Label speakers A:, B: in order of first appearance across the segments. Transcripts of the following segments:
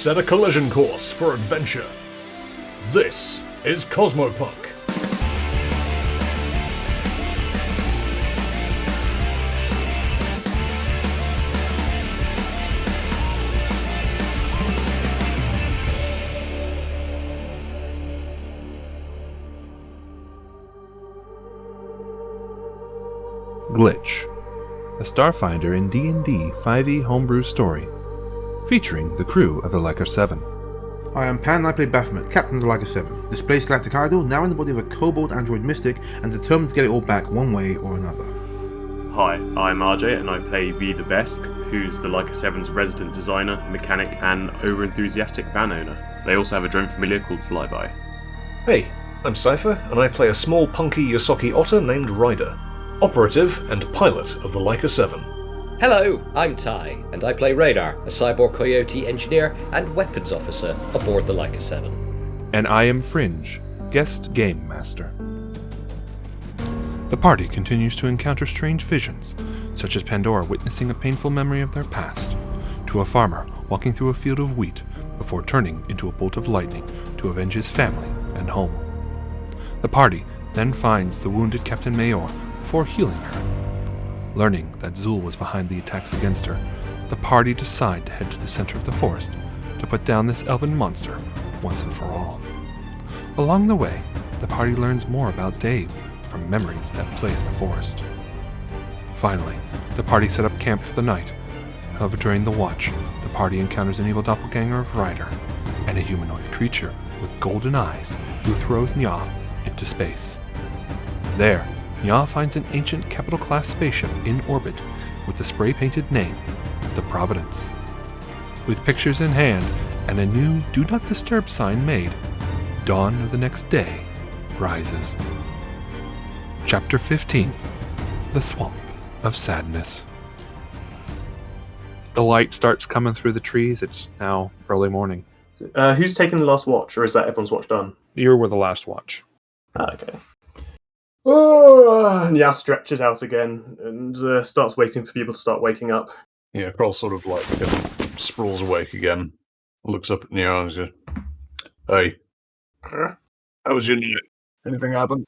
A: Set a collision course for adventure. This is Cosmopunk.
B: Glitch, a Starfinder in D&D 5e homebrew story, featuring the crew of the Leica 7.
C: I am Pan, I play Baphomet, Captain of the Leica 7, displaced galactic idol, now in the body of a kobold android mystic, and determined to get it all back one way or another.
D: Hi, I'm RJ, and I play V the Vesk, who's the Leica 7's resident designer, mechanic, and over-enthusiastic van owner. They also have a drone familiar called Flyby.
A: Hey, I'm Cypher, and I play a small punky Yosaki otter named Ryder, operative and pilot of the Leica 7.
E: Hello, I'm Ty, and I play Radar, a cyborg coyote engineer and weapons officer aboard the Leica 7.
B: And I am Fringe, guest game master. The party continues to encounter strange visions, such as Pandora witnessing a painful memory of their past, to a farmer walking through a field of wheat before turning into a bolt of lightning to avenge his family and home. The party then finds the wounded Captain Meyor before healing her. Learning that Zuul was behind the attacks against her, the party decide to head to the center of the forest to put down this elven monster once and for all. Along the way, the party learns more about Dave from memories that play in the forest. Finally, the party set up camp for the night. However, during the watch, the party encounters an evil doppelganger of Ryder and a humanoid creature with golden eyes who throws Nya into space. There, Nya finds an ancient capital-class spaceship in orbit with the spray-painted name, the Providence. With pictures in hand and a new Do Not Disturb sign made, dawn of the next day rises. Chapter 15, The Swamp of Sadness. The light starts coming through the trees. It's now early morning.
D: Who's taking the last watch, or is that everyone's watch done?
B: You were the last watch.
D: Okay. Oh, Nya stretches out again and starts waiting for people to start waking up.
A: Yeah, Kroll sort of sprawls awake again, looks up at Nya and says, "Hey, how was your night? Anything happen?"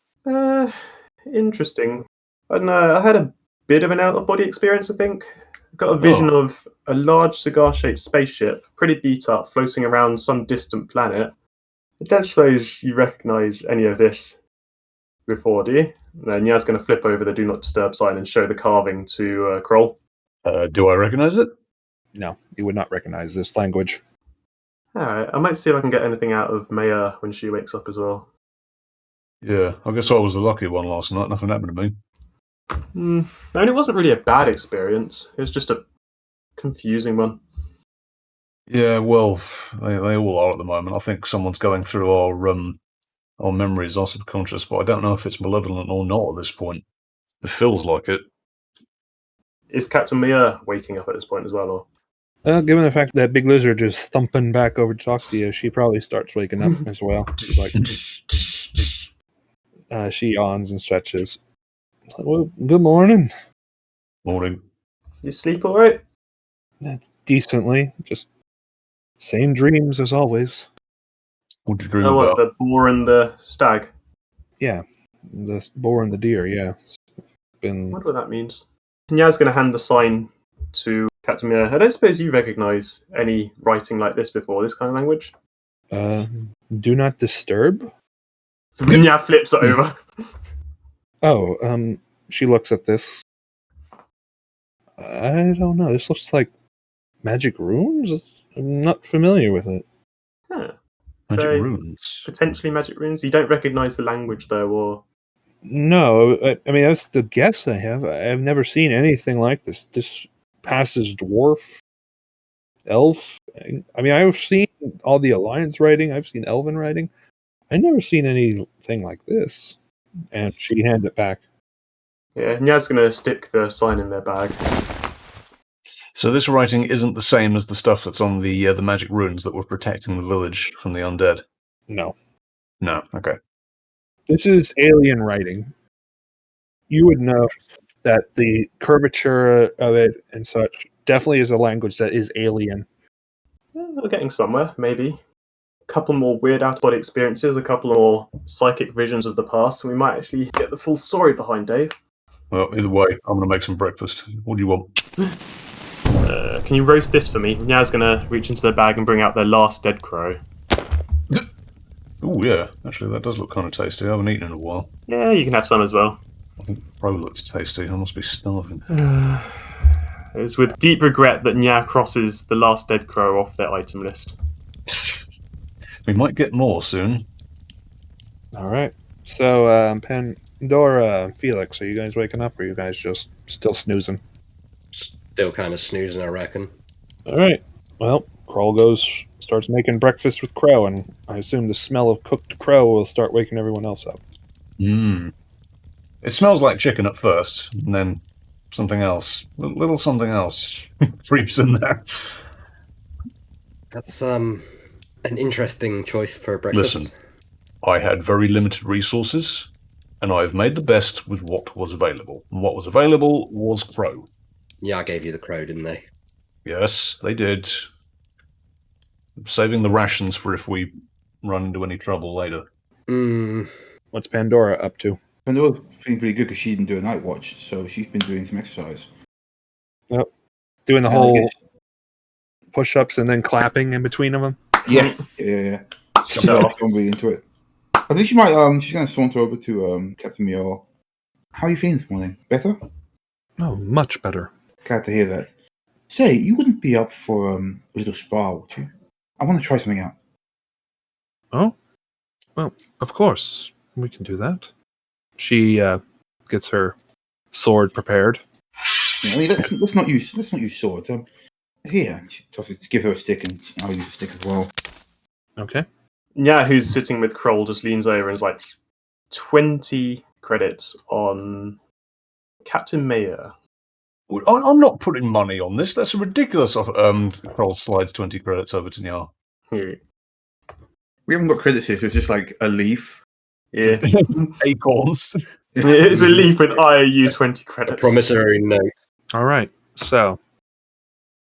D: Interesting. I don't know, I had a bit of an out-of-body experience, I think. I got a vision of a large cigar-shaped spaceship, pretty beat up, floating around some distant planet. I don't suppose you recognise any of this before, do you? Then Nya's going to flip over the Do Not Disturb sign and show the carving to Kroll.
A: Do I recognise it?
B: No, you would not recognize this language.
D: Alright, I might see if I can get anything out of Maya when she wakes up as well.
A: Yeah, I guess I was the lucky one last night. Nothing happened to me.
D: And it wasn't really a bad experience. It was just a confusing one.
A: Yeah, well, they all are at the moment. I think someone's going through our memories, our subconscious, but I don't know if it's malevolent or not at this point. It feels like it.
D: Is Captain Meyor waking up at this point as well, or?
B: Given the fact that big lizard is thumping back over to talk to you, she probably starts waking up as well. She's like, she yawns and stretches. It's like, well, good morning.
A: Morning.
D: You sleep alright?
B: Decently, just same dreams as always.
A: What'd you dream
D: Oh, what,
A: about?
D: the boar and the stag?
B: Yeah, the boar and the deer. Yeah, it's
D: I
B: been.
D: wonder what that means. Nya's going to hand the sign to Captain Meyor. I don't suppose you recognise any writing like this before, this kind of language?
B: Do not disturb.
D: Nya flips it over.
B: Oh, she looks at this. I don't know. This looks like magic runes. I'm not familiar with it.
D: Huh.
A: Magic
D: So,
A: runes.
D: potentially magic runes. You don't recognise the language though, or?
B: No, I mean that's the guess I have. I've never seen anything like this. This passes dwarf, elf. I mean, I've seen all the Alliance writing. I've seen Elven writing. I've never seen anything like this. And she hands it back.
D: Yeah, Nya's going to stick the sign in their bag.
A: So this writing isn't the same as the stuff that's on the magic runes that were protecting the village from the undead?
B: No.
A: No, okay.
B: This is alien writing. You would know that the curvature of it and such definitely is a language that is alien.
D: We're getting somewhere, maybe. A couple more weird out-of-body experiences, a couple more psychic visions of the past, and we might actually get the full story behind Dave.
A: Well, either way, I'm going to make some breakfast. What do you want?
D: Can you roast this for me? Nya's gonna reach into their bag and bring out their last dead crow.
A: Oh, yeah. Actually, that does look kind of tasty. I haven't eaten in a while.
D: Yeah, you can have some as well.
A: I think crow looks tasty. I must be starving.
D: It's with deep regret that Nya crosses the last dead crow off their item list.
A: We might get more soon.
B: All right. So, Pandora and Felix, are you guys waking up, or are you guys just still snoozing?
E: Still kind of snoozing, I reckon.
B: All right. Well, Kroll starts making breakfast with Crow, and I assume the smell of cooked crow will start waking everyone else up.
A: Mmm. It smells like chicken at first, and then something else. A little something else creeps in there.
E: That's an interesting choice for breakfast.
A: Listen, I had very limited resources, and I've made the best with what was available. And what was available was crow.
E: Yeah, I gave you the crow, didn't they?
A: Yes, they did. Saving the rations for if we run into any trouble later.
B: What's Pandora up to?
C: Pandora's feeling pretty good because she didn't do a night watch, so she's been doing some exercise.
B: Yep. Doing the
C: And I
B: whole
C: guess-
B: push-ups and then clapping in between them.
C: Yeah. She's gone really into it. I think she might. She's going to saunter over to Captain Meyor. How are you feeling this morning? Better?
B: Oh, much better.
C: Glad to hear that. Say, you wouldn't be up for a little spa, would you? I want to try something out.
B: Oh, well, of course we can do that. She gets her sword prepared.
C: I mean, let's not use swords. Here, she tosses, give her a stick, and I'll use a stick as well.
B: Okay.
D: Nya, who's sitting with Kroll, just leans over and is like, 20 credits on Captain Meyor.
A: I'm not putting money on this. That's a ridiculous offer. Kroll slides 20 credits over to Nya.
D: Here.
C: We haven't got credits here, so it's just like a leaf.
D: Yeah.
A: Acorns.
D: It's a leap with IOU 20
E: A
D: credits.
E: promissory note.
B: All right. So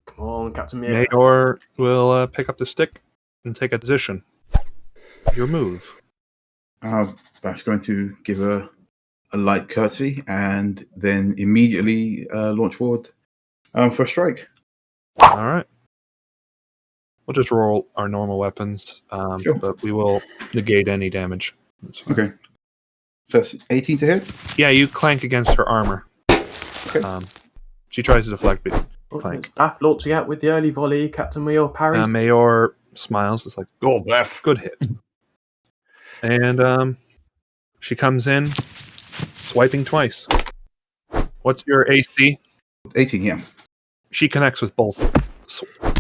D: Come on, Captain Meyor.
B: Mayor will pick up the stick and take a position. Your move.
C: That's going to give her a light curtsy and then immediately launch forward for a strike.
B: All right. We'll just roll our normal weapons,
C: Sure.
B: but we will negate any damage. That's fine.
C: Okay. So that's 18 to hit.
B: Yeah, you clank against her armor.
C: Okay.
B: She tries to deflect, but
D: It's Bath launching out with the early volley. Captain Meyor parries.
B: Mayor smiles. It's like,
A: Go on, Beth.
B: good hit. And she comes in, swiping twice. What's your AC?
C: 18, yeah.
B: She connects with both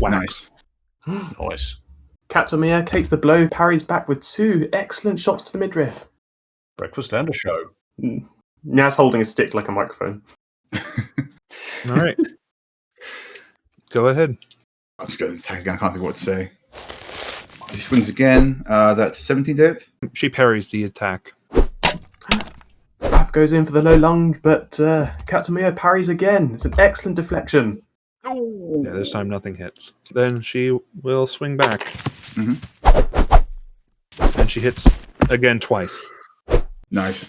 B: whacks.
A: Nice.
D: Captain Meyor takes the blow, parries back with 2 excellent shots to the midriff.
A: Breakfast and a show.
D: Nya's holding a stick like a microphone.
B: All right. Go ahead.
C: I'm just going to attack again. I can't think of what to say. She swings again. That's 17 to hit.
B: She parries the attack.
D: Bath goes in for the low lunge, but Captain Meyor parries again. It's an excellent deflection.
B: Yeah, this time nothing hits. Then she will swing back.
C: Mhm.
B: And she hits again twice.
C: Nice.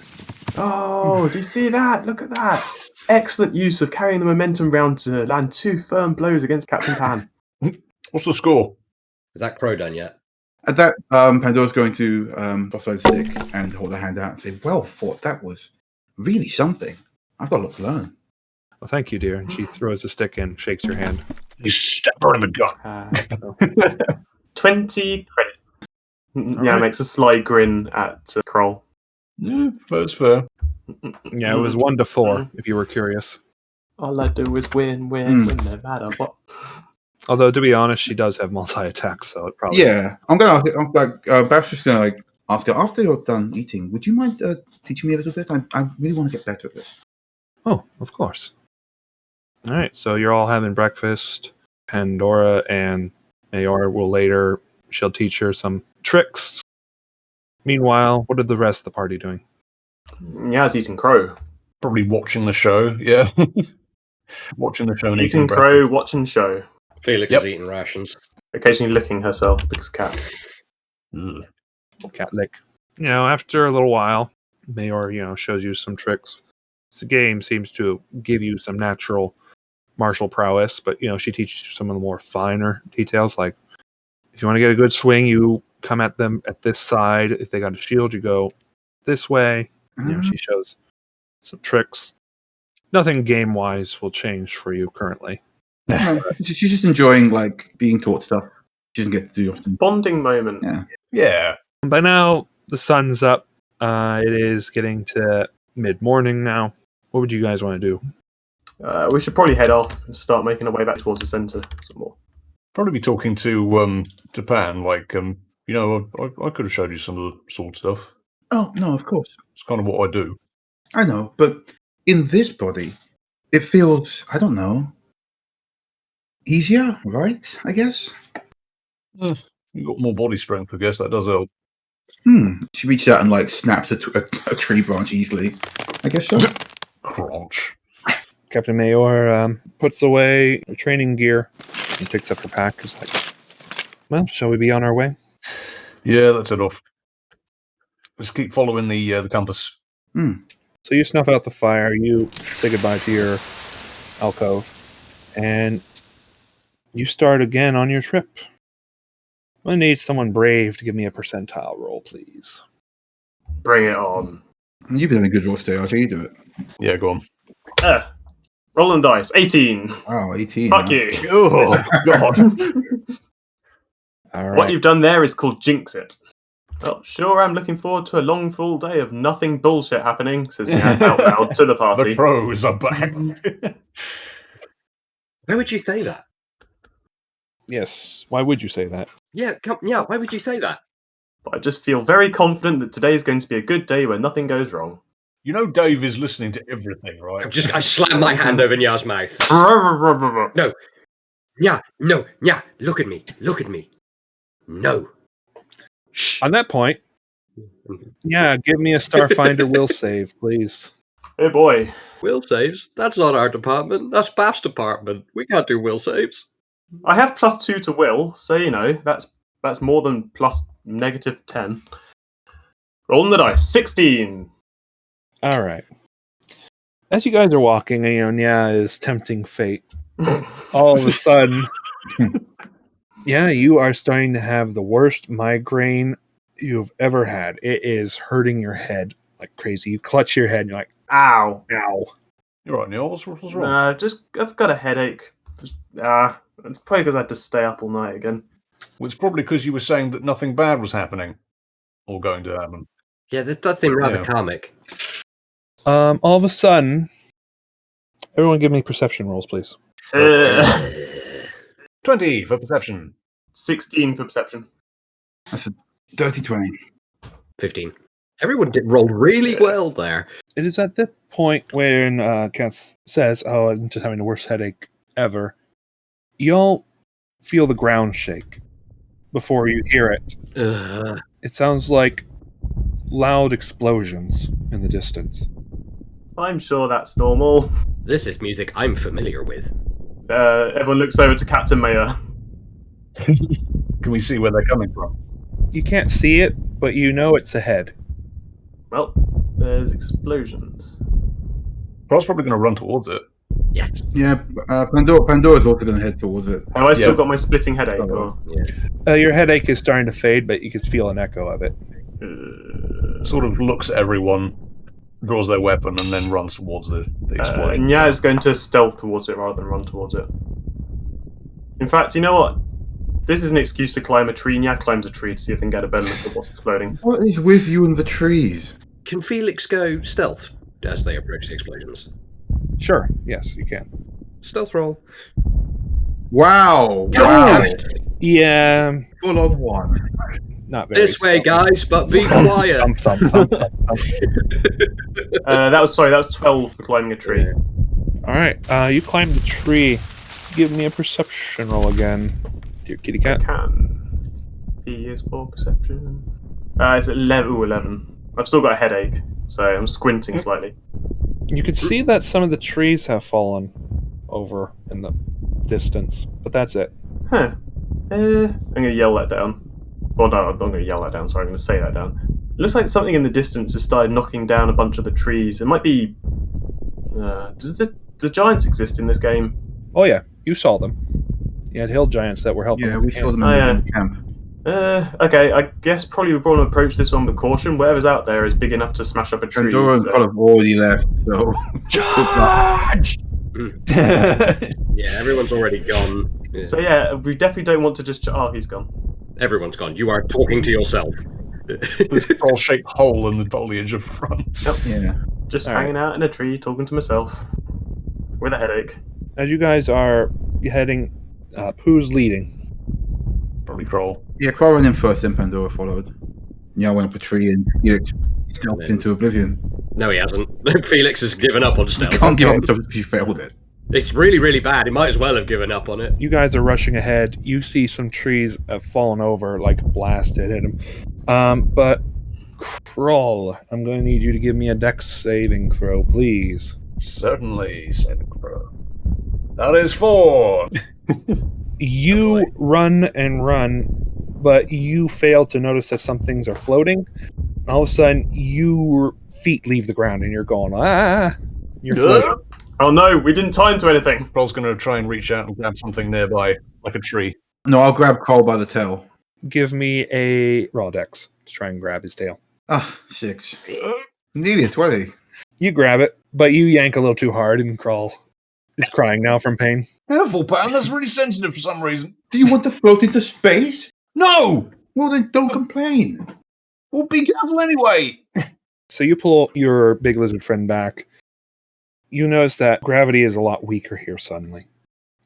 D: Oh, do you see that? Look at that. Excellent use of carrying the momentum round to land 2 firm blows against Captain Pan.
A: What's the score?
E: Is that crow done yet?
C: At that, Pandora's going to toss out a stick and hold her hand out and say, well fought, that was really something. I've got a lot to learn.
B: Well, thank you, dear. And she throws the stick in, shakes your hand.
A: You stab her in the gut.
D: 20 credit. Nya
B: right.
D: makes a sly grin at Kroll.
A: Yeah, fair's fair.
B: Yeah, it was 1 to 4, if you were curious.
D: All I do is win, win, win, no matter what.
B: Although, to be honest, she does have multi-attacks, so it probably...
C: Yeah, I'm going to Beth's just going to ask her, after you're done eating, would you mind teaching me a little bit? I really want to get better at this.
B: Oh, of course. All right, so you're all having breakfast. Pandora and Mayor will later... She'll teach her some tricks. Meanwhile, what are the rest of the party doing?
D: Nya's eating crow.
A: Probably watching the show, yeah. Watching the show and
D: Eating
A: eating
D: crow,
A: breakfast.
D: watching show.
E: Felix
A: Yep.
E: is eating rations.
D: occasionally licking herself because cat.
A: Ugh.
B: Cat lick. After a little while, Mayor, shows you some tricks. The game seems to give you some natural martial prowess, but, she teaches you some of the more finer details. Like, if you want to get a good swing, you come at them at this side. If they got a shield, you go this way. She shows some tricks. Nothing game-wise will change for you currently.
C: No, she's just enjoying being taught stuff. She doesn't get to do often.
D: Bonding moment.
A: Yeah.
B: By now, the sun's up. It is getting to mid-morning now. What would you guys want to do?
D: We should probably head off and start making our way back towards the centre some more.
A: Probably be talking to Pan, I could have showed you some of the sword stuff.
C: Oh, no, of course.
A: It's kind of what I do.
C: I know, but in this body, it feels, I don't know, easier, right? I guess?
A: You've got more body strength, I guess. That does help.
C: She reaches out and, snaps a tree branch easily. I guess so.
A: Crunch.
B: Captain Meyor puts away her training gear and picks up her pack. He's like, well, shall we be on our way?
A: Yeah, let's head off. Just keep following the compass.
B: So you snuff out the fire, you say goodbye to your alcove, and you start again on your trip. I'm going to need someone brave to give me a percentile roll, please.
D: Bring it on.
C: You've been having a good roll today, RJ. You do it.
A: Yeah, go on.
D: Rolling dice. 18.
C: Wow, 18.
D: Fuck you.
A: Oh, God.
B: All right.
D: What you've done there is called jinx it. Well, sure, I'm looking forward to a long full day of nothing bullshit happening, says Nya out loud to the party.
A: The pros are back.
E: Why would you say that?
B: Yes. Why would you say that?
E: Yeah, why would you say that?
D: But I just feel very confident that today is going to be a good day where nothing goes wrong.
A: Dave is listening to everything, right?
E: I slam my hand over Nya's mouth. No. Nya, look at me. No. Shh.
B: On that point, give me a Starfinder will save, please.
D: Hey boy.
E: Will saves? That's not our department. That's Bath's department. We can't do will saves.
D: I have +2 to will, so that's more than plus -10. Rolling the dice. 16.
B: All right. As you guys are walking, Nya is tempting fate. All of a sudden, you are starting to have the worst migraine you've ever had. It is hurting your head like crazy. You clutch your head and you're like,
D: ow.
A: You're right, Neil. What's wrong?
D: I've got a headache. It's probably because I had to stay up all night again.
A: Well, it's probably because you were saying that nothing bad was happening or going to happen.
E: Yeah, that's nothing rather comic.
B: all of a sudden, everyone give me perception rolls, please.
A: 20 for perception.
D: 16 for perception.
C: That's a dirty 20.
E: 15. Everyone rolled really well there.
B: It is at the point when Kat says, "Oh, I'm just having the worst headache ever." Y'all feel the ground shake before you hear it. It sounds like loud explosions in the distance.
D: I'm sure that's normal.
E: This is music I'm familiar with.
D: Everyone looks over to Captain Meyor.
A: Can we see where they're coming from?
B: You can't see it, but you know it's ahead.
D: Well, there's explosions.
A: Prob's probably going to run towards it.
E: Yeah.
C: Yeah, Pandora's also going to head towards it.
D: Have I still got my splitting headache?
C: Oh.
D: Or?
B: Your headache is starting to fade, but you can feel an echo of it.
A: Sort of looks at everyone, draws their weapon, and then runs towards the explosion.
D: Nya is going to stealth towards it rather than run towards it. In fact, you know what? This is an excuse to climb a tree. Nya climbs a tree to see if they can get a better look at what's exploding.
C: What is with you and the trees?
E: Can Felix go stealth as they approach the explosions?
B: Sure, yes, you can.
E: Stealth roll.
C: Wow!
B: Yeah.
C: Full on one.
B: Not very
E: This way,
B: stealthy.
E: guys, but be quiet.
B: Thump, thump, thump, thump, thump.
D: That was 12 for climbing a tree.
B: Alright, you climb the tree. Give me a perception roll again, dear kitty cat.
D: Can. P is for perception. It's 11. I've still got a headache, so I'm squinting slightly.
B: You can see that some of the trees have fallen over in the distance, but that's it.
D: Huh. I'm going to yell that down. Well, no, I'm not going to yell that down, sorry, I'm going to say that down. It looks like something in the distance has started knocking down a bunch of the trees. It might be... do giants exist in this game?
B: Oh yeah, you saw them. You had hill giants that were helping.
C: Yeah,
B: with
C: we
B: the
C: saw
B: camp.
C: them in the camp.
D: Okay, I guess probably we want to approach this one with caution. Whatever's out there is big enough to smash up a tree.
C: Pandora and Col have already left, so...
A: Charge!
E: Yeah, everyone's already gone. Yeah.
D: So yeah, we definitely don't want to just... Oh, he's gone.
E: Everyone's gone. You are talking to yourself.
A: This troll-shaped hole in the foliage of front.
C: Yeah.
D: Just
B: All
D: hanging out in a tree, talking to myself. With a headache.
B: As you guys are heading up, who's leading?
A: Probably Kroll.
C: Yeah, Kroll went in first, then Pandora followed. Nya went up a tree and Felix stealthed into oblivion.
E: No, he hasn't. Felix has given up on
C: You
E: stealth.
C: can't give up stuff because you failed it.
E: It's really, really bad. He might as well have given up on it.
B: You guys are rushing ahead. You see some trees have fallen over, like blasted at him. But Kroll, I'm going to need you to give me a dex saving throw, please.
A: Certainly, said Kroll. That is 4.
B: You run and run, but you fail to notice that some things are floating. All of a sudden, your feet leave the ground and you're going, ah! You're floating.
D: Oh no, we didn't time to anything.
A: Kroll's going to try and reach out and grab something nearby, like a tree.
C: No, I'll grab Kroll by the tail.
B: Give me a raw dex to try and grab his tail.
C: 6. Nearly a 20.
B: You grab it, but you yank a little too hard and Kroll is crying now from pain.
A: Careful, Pan. That's really sensitive for some reason.
C: Do you want to float into space?
A: No!
C: Well, then don't complain.
A: Well, be careful anyway.
B: So you pull your big lizard friend back. You notice that gravity is a lot weaker here suddenly.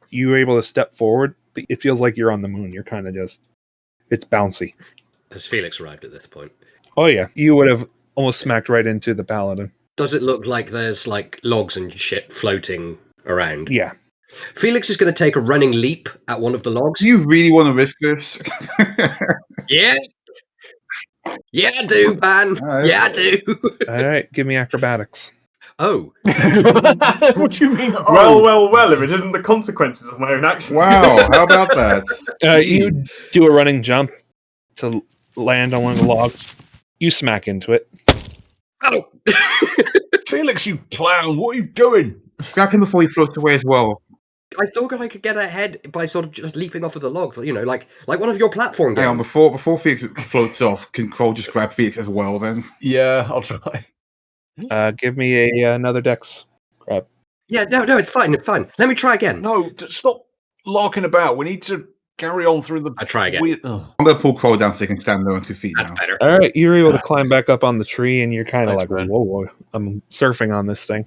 B: You were able to step forward, but it feels like you're on the moon. You're kind of just... It's bouncy.
E: Has Felix arrived at this point?
B: Oh yeah, you would have almost smacked right into the paladin.
E: Does it look like there's like logs and shit floating around?
B: Yeah.
E: Felix is going to take a running leap at one of the logs.
C: Do you really want to risk this?
E: Yeah. Yeah, I do, man.
C: All right.
E: Yeah, I do.
B: All right, give me acrobatics.
E: Oh,
A: What do you mean?
D: Well, if it isn't the consequences of my own actions.
C: Wow, how about that?
B: You do a running jump to land on one of the logs. You smack into it.
E: oh.
A: Felix, you clown, what are you doing?
C: Grab him before he floats away as well.
E: I thought I could get ahead by sort of just leaping off of the logs, you know, like one of your platform games.
C: Hang on, before Felix floats off, can Kroll just grab Felix as well then?
A: Yeah, I'll try.
B: Give me another dex grab.
E: Yeah, no, it's fine, Let me try again.
A: No, stop larking about. We need to carry on through the...
E: I try again.
A: weird...
C: I'm going to pull Kroll down so he can stand there on 2 feet
E: That's
C: now.
E: better.
B: All right, you're able to climb back up on the tree, and you're kind of
A: Thanks,
B: like,
A: man.
B: whoa, I'm surfing on this thing.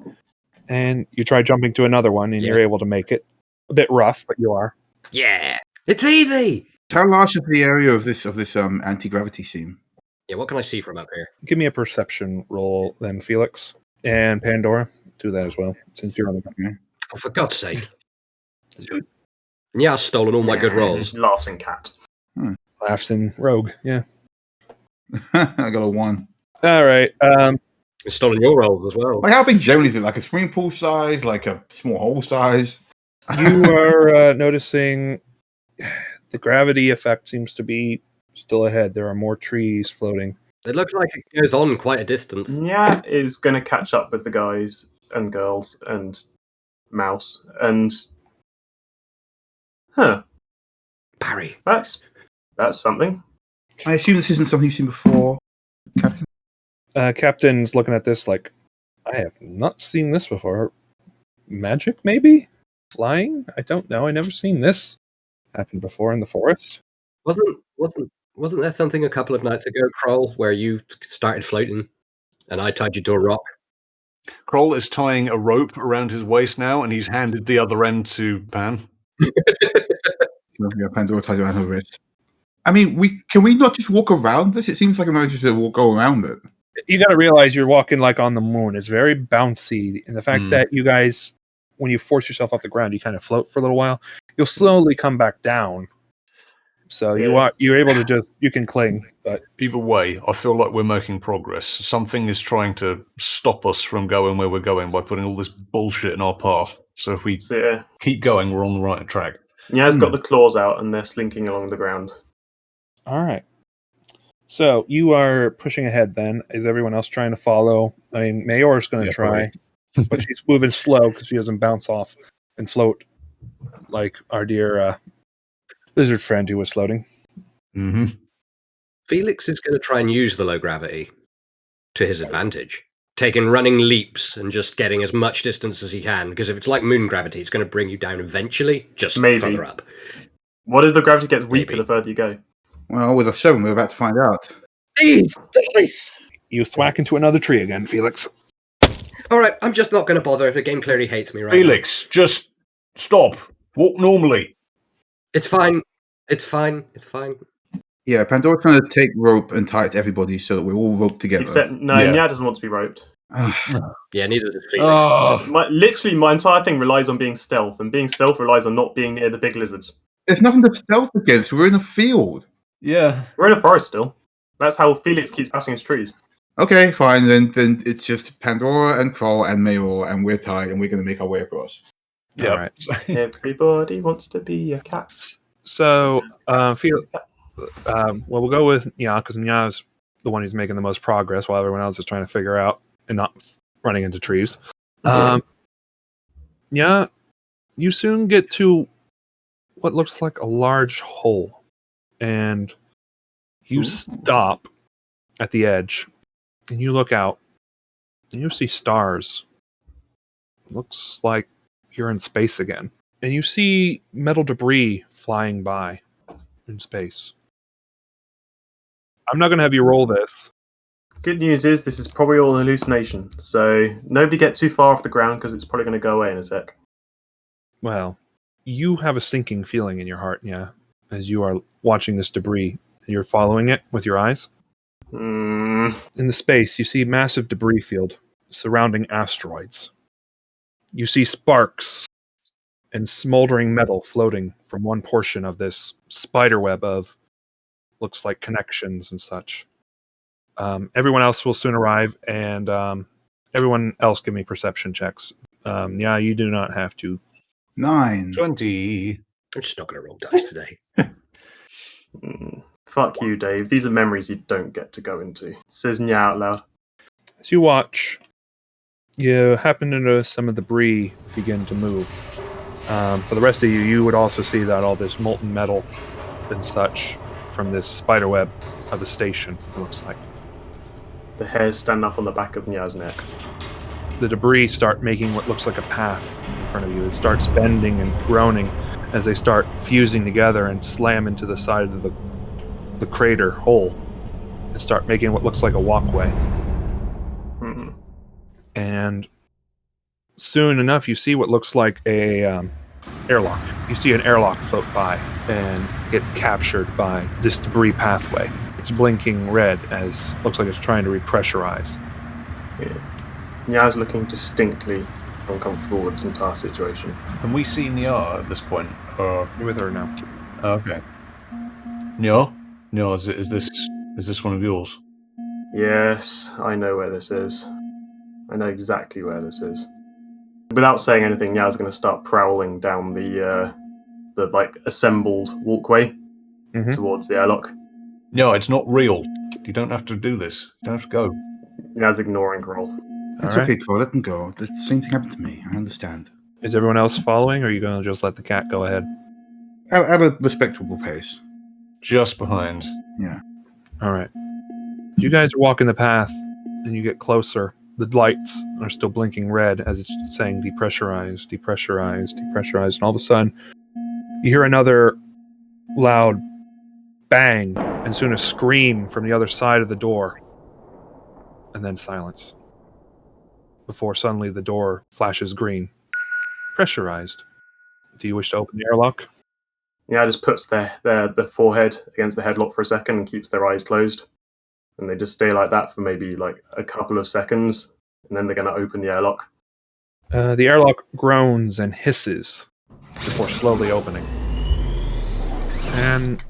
B: And you try jumping to another one, and
E: Yeah.
B: you're able to make it. A bit rough, but you are.
E: Yeah, it's easy.
C: How large is the area of this anti-gravity seam?
E: Yeah, what can I see from up here?
B: Give me a perception roll, then, Felix. And Pandora, do that as well, since you're on the...
E: Oh, for God's sake. Nya's stolen all my good rolls.
D: Laughs and cat.
B: Laughs in Rogue, yeah.
C: I got a 1.
B: All right,
E: He's stolen your rolls as well.
C: Like, how big generally is it? Like a swimming pool size? Like a small hole size?
B: you are noticing the gravity effect seems to be still ahead. There are more trees floating.
E: It looks like it goes on quite a distance.
D: Nya is going to catch up with the guys and girls and Mouse. And...
E: Barry.
D: That's something.
C: I assume this isn't something you've seen before, Captain?
B: Captain's looking at this like, I have not seen this before. Magic, maybe? Flying? I don't know. I never seen this happen before in the forest.
E: Wasn't there something a couple of nights ago, Kroll, where you started floating and I tied you to a rock?
A: Kroll is tying a rope around his waist now, and he's handed the other end to Pan.
C: Yeah, Pandora ties around her wrist. I mean, can we not just walk around this? It seems like a managed to go around it.
B: You got to realize you're walking like on the moon. It's very bouncy. And the fact that you guys, when you force yourself off the ground, you kind of float for a little while. You'll slowly come back down. So you're able to you can cling. But
A: Either way, I feel like we're making progress. Something is trying to stop us from going where we're going by putting all this bullshit in our path. So if we
D: So, yeah.
A: keep going, we're on the right track.
D: Nya's got the claws out and they're slinking along the ground.
B: All right. So you are pushing ahead then. Is everyone else trying to follow? I mean, Mayor's going to try, but she's moving slow because she doesn't bounce off and float like our dear lizard friend who was floating.
A: Mm-hmm.
E: Felix is going to try and use the low gravity to his advantage, taking running leaps and just getting as much distance as he can, because if it's like moon gravity, it's going to bring you down eventually, just further up.
D: What if the gravity gets weaker
E: Maybe.
D: the further you go?
C: Well, with a 7, we're about to find out.
E: These dice!
B: You thwack into another tree again, Felix.
E: All right, I'm just not going to bother if the game clearly hates me right
A: Felix, just stop. Walk normally.
E: now. It's fine. It's fine. It's fine.
C: Yeah, Pandora's trying to take rope and tie it to everybody so that we're all roped together.
D: Except, no,
A: Yeah.
D: Nya doesn't want to be roped.
E: Yeah, neither does Felix.
D: Literally, my entire thing relies on being stealth, and being stealth relies on not being near the big lizards.
C: There's nothing to stealth against. We're in a field.
A: Yeah.
D: We're in a forest still. That's how Felix keeps passing his trees.
C: Okay, fine. Then it's just Pandora and Kroll and Mayor, and we're tied, and we're going to make our way across.
A: Yeah.
B: All right.
D: Everybody wants to be a cat.
B: So, we'll go with Nya, because Nya's the one who's making the most progress while everyone else is trying to figure out and not running into trees. Nya, you soon get to what looks like a large hole, and you stop at the edge, and you look out, and you see stars. Looks like you're in space again. And you see metal debris flying by in space. I'm not going to have you roll this.
D: Good news is this is probably all hallucination, so nobody get too far off the ground because it's probably going to go away in a sec.
B: Well, you have a sinking feeling in your heart, yeah, as you are watching this debris, and you're following it with your eyes. In the space, you see massive debris field surrounding asteroids. You see sparks and smoldering metal floating from one portion of this spiderweb of looks like connections and such. Everyone else will soon arrive, and everyone else give me perception checks. Yeah, you do not have to.
C: 9.
A: 20.
E: I'm just not going to roll dice today.
D: Fuck you, Dave. These are memories you don't get to go into. Says Nya out loud.
B: As you watch, you happen to notice some of the debris begin to move. For the rest of you, you would also see that all this molten metal and such from this spiderweb of a station, it looks like.
D: The hairs stand up on the back of Nya's neck.
B: The debris start making what looks like a path in front of you. It starts bending and groaning as they start fusing together and slam into the side of the crater hole and start making what looks like a walkway.
D: Mm-hmm.
B: And soon enough, you see what looks like a airlock. You see an airlock float by and gets captured by this debris pathway. It's blinking red as looks like it's trying to repressurize.
D: Yeah. Nya's looking distinctly uncomfortable with this entire situation.
A: Can we see Nya at this point?
B: You're with her now.
A: Okay. Nya? Nya, is this one of yours?
D: Yes, I know where this is. I know exactly where this is. Without saying anything, Nya's going to start prowling down the like assembled walkway towards the airlock.
A: No, it's not real. You don't have to do this. You don't have to go.
D: Nya's ignoring Kroll.
C: It's
B: All right.
C: okay, Kroll. Let them go. The same thing happened to me. I understand.
B: Is everyone else following, or are you going to just let the cat go ahead?
C: At a respectable pace.
A: Just behind.
C: Yeah.
B: All right. As you guys are walking the path and you get closer, the lights are still blinking red as it's saying depressurize, depressurize, depressurize, and all of a sudden you hear another loud bang and soon a scream from the other side of the door, and then silence. Before suddenly the door flashes green. Pressurized. Do you wish to open the airlock?
D: Nya just puts their forehead against the headlock for a second and keeps their eyes closed. And they just stay like that for maybe like a couple of seconds, and then they're going to open the airlock.
B: The airlock groans and hisses before slowly opening. And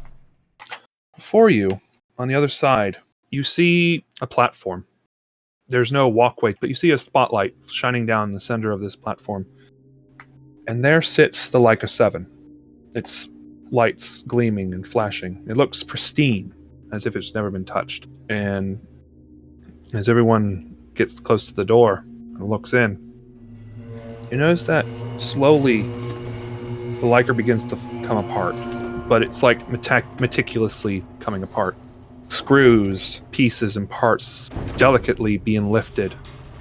B: before you, on the other side, you see a platform. There's no walkway, but you see a spotlight shining down the center of this platform. And there sits the Leica 7. Its lights gleaming and flashing. It looks pristine, as if it's never been touched. And as everyone gets close to the door and looks in, you notice that slowly the Liker begins to come apart, but it's like meticulously coming apart. Screws, pieces, and parts delicately being lifted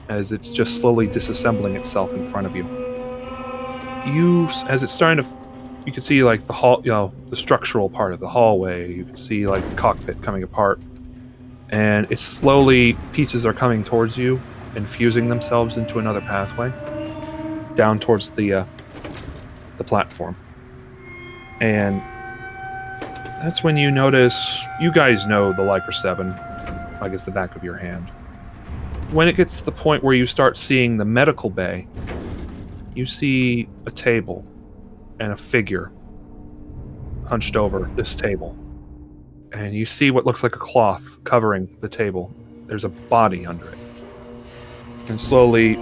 B: as it's just slowly disassembling itself in front of you. As it's starting to, you can see like the hall, the structural part of the hallway. You can see like the cockpit coming apart, and it's slowly, pieces are coming towards you and fusing themselves into another pathway down towards the platform. And that's when you notice, you guys know the Liker 7, I guess the back of your hand. When it gets to the point where you start seeing the medical bay, you see a table and a figure hunched over this table. And you see what looks like a cloth covering the table. There's a body under it. And slowly,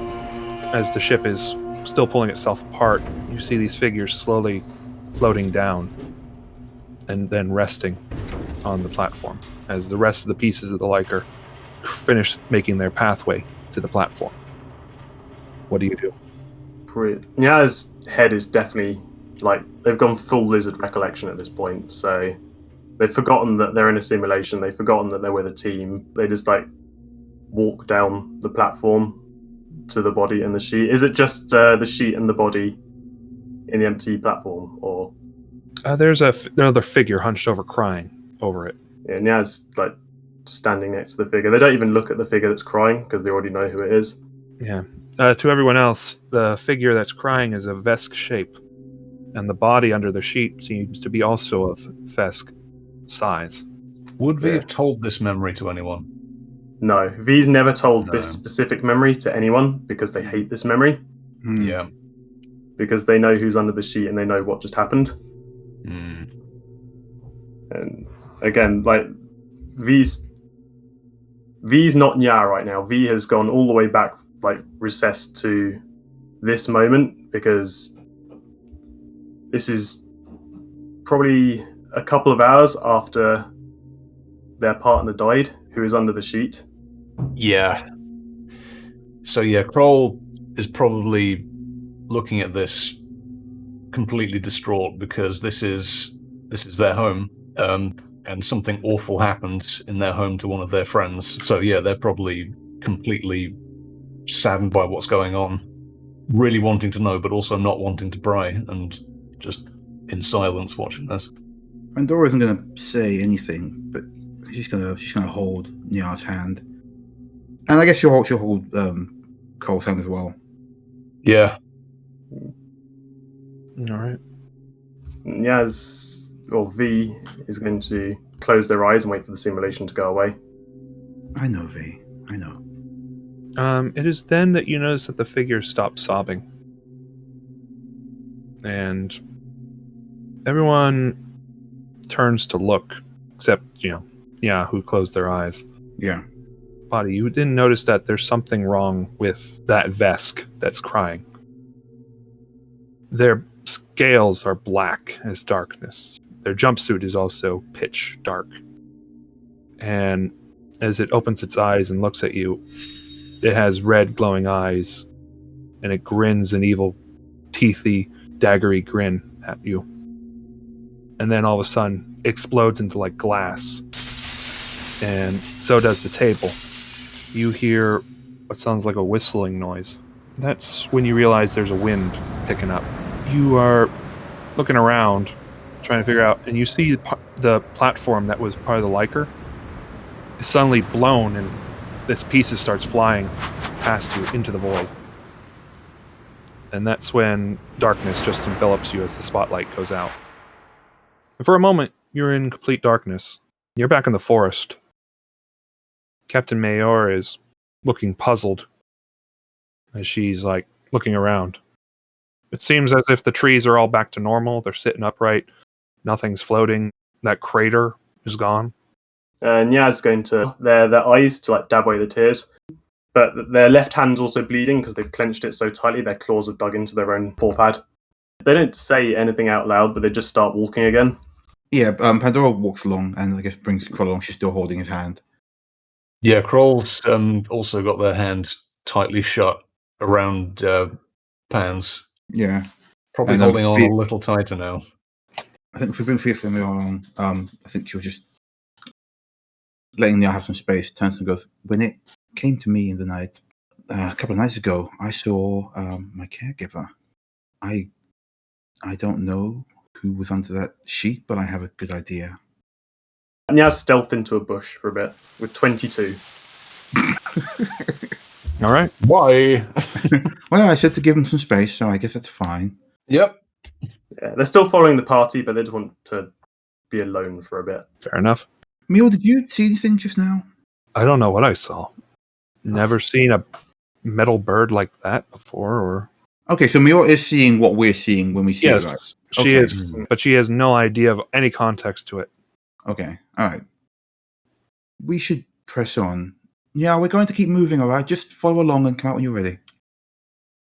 B: as the ship is still pulling itself apart, you see these figures slowly floating down and then resting on the platform as the rest of the pieces of the Liker finish making their pathway to the platform. What do you do?
D: Nya's head is definitely, like, they've gone full lizard recollection at this point, so they've forgotten that they're in a simulation, they've forgotten that they're with a team. They just, like, walk down the platform to the body and the sheet. Is it just the sheet and the body in the empty platform, or?
B: There's another figure hunched over, crying over it.
D: Yeah, Nya's, like, standing next to the figure. They don't even look at the figure that's crying, because they already know who it is.
B: Yeah. To everyone else, the figure that's crying is a Vesk shape, and the body under the sheet seems to be also of Vesk size.
A: Would we have told this memory to anyone?
D: No. V's never told this specific memory to anyone, because they hate this memory.
A: Yeah.
D: Because they know who's under the sheet and they know what just happened. And again, like, V's not Nya right now. V has gone all the way back, like, recessed to this moment, because this is probably a couple of hours after their partner died, who is under the sheet.
A: Yeah. So yeah, Kroll is probably looking at this completely distraught, because this is their home, and something awful happened in their home to one of their friends. So yeah, they're probably completely saddened by what's going on, really wanting to know, but also not wanting to pray, and just in silence watching this.
C: Pandora isn't going to say anything, but she's going to hold Nya's hand, and I guess she'll hold Cole's hand as well.
A: Yeah.
B: All right.
D: V is going to close their eyes and wait for the simulation to go away.
C: I know, V. I know.
B: It is then that you notice that the figure stops sobbing. And everyone turns to look, except, who closed their eyes.
C: Yeah.
B: Body, you didn't notice that there's something wrong with that Vesk that's crying. Their scales are black as darkness. Their jumpsuit is also pitch dark. And as it opens its eyes and looks at you, it has red glowing eyes, and it grins an evil, teethy, daggery grin at you. And then all of a sudden, it explodes into like glass. And so does the table. You hear what sounds like a whistling noise. That's when you realize there's a wind picking up. You are looking around, trying to figure out, and you see the platform that was part of the Liker is suddenly blown, and this piece starts flying past you into the void. And that's when darkness just envelops you as the spotlight goes out. And for a moment, you're in complete darkness. You're back in the forest. Captain Meyor is looking puzzled as she's like looking around. It seems as if the trees are all back to normal. They're sitting upright. Nothing's floating. That crater is gone.
D: Nya's going to their eyes to like dab away the tears, but their left hand's also bleeding because they've clenched it so tightly. Their claws have dug into their own paw pad. They don't say anything out loud, but they just start walking again.
C: Yeah, Pandora walks along and I guess brings Kroll along. She's still holding his hand.
A: Yeah, Kroll's also got their hand tightly shut around Pan's.
C: Yeah.
A: Probably
C: And,
A: holding on a little tighter now.
C: I think if we bring Felix and Meyor along, I think she'll just letting Nya have some space, turns and goes, when it came to me in the night, a couple of nights ago, I saw my caregiver. I don't know who was under that sheet, but I have a good idea.
D: Nya stealth into a bush for a bit with 22.
B: All right.
A: Why?
C: Well, I said to give him some space, so I guess that's fine.
A: Yep.
D: Yeah, they're still following the party, but they just want to be alone for a bit.
B: Fair enough.
C: Meyor, did you see anything just now?
B: I don't know what I saw. Never seen a metal bird like that before, or...
C: Okay, so Meyor is seeing what we're seeing when we see it, right?
B: Yes, she
C: Okay.
B: is, but she has no idea of any context to it.
C: Okay, all right. We should press on. Yeah, we're going to keep moving, all right? Just follow along and come out when you're ready.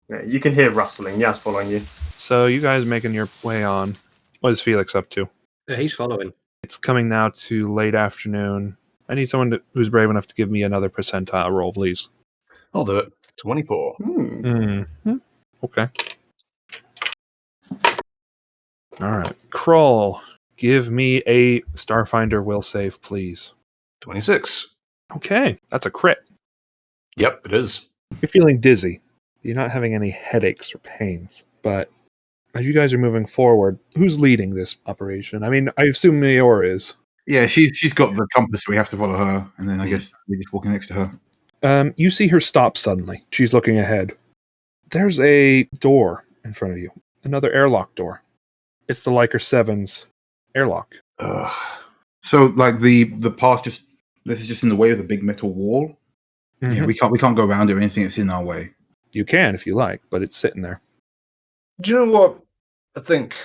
D: Yeah, you can hear rustling. Nya's following you.
B: So you guys making your way on. What is Felix up to?
E: Yeah, he's following.
B: It's coming now to late afternoon. I need someone who's brave enough to give me another percentile roll, please.
A: I'll do it. 24.
B: Okay. All right. Kroll, give me a Starfinder will save, please.
A: 26.
B: Okay, that's a crit.
A: Yep, it is.
B: You're feeling dizzy. You're not having any headaches or pains, but as you guys are moving forward, who's leading this operation? I mean, I assume Meyor is.
C: Yeah, she's got the compass, so we have to follow her, and then I guess we're just walking next to her.
B: You see her stop suddenly. She's looking ahead. There's a door in front of you. Another airlock door. It's the Liker 7's airlock.
A: Ugh.
C: So, like the path this is just in the way of the big metal wall.
B: Mhm.
C: Yeah, we can't go around it or anything that's in our way.
B: You can if you like, but it's sitting there.
A: Do you know what? I think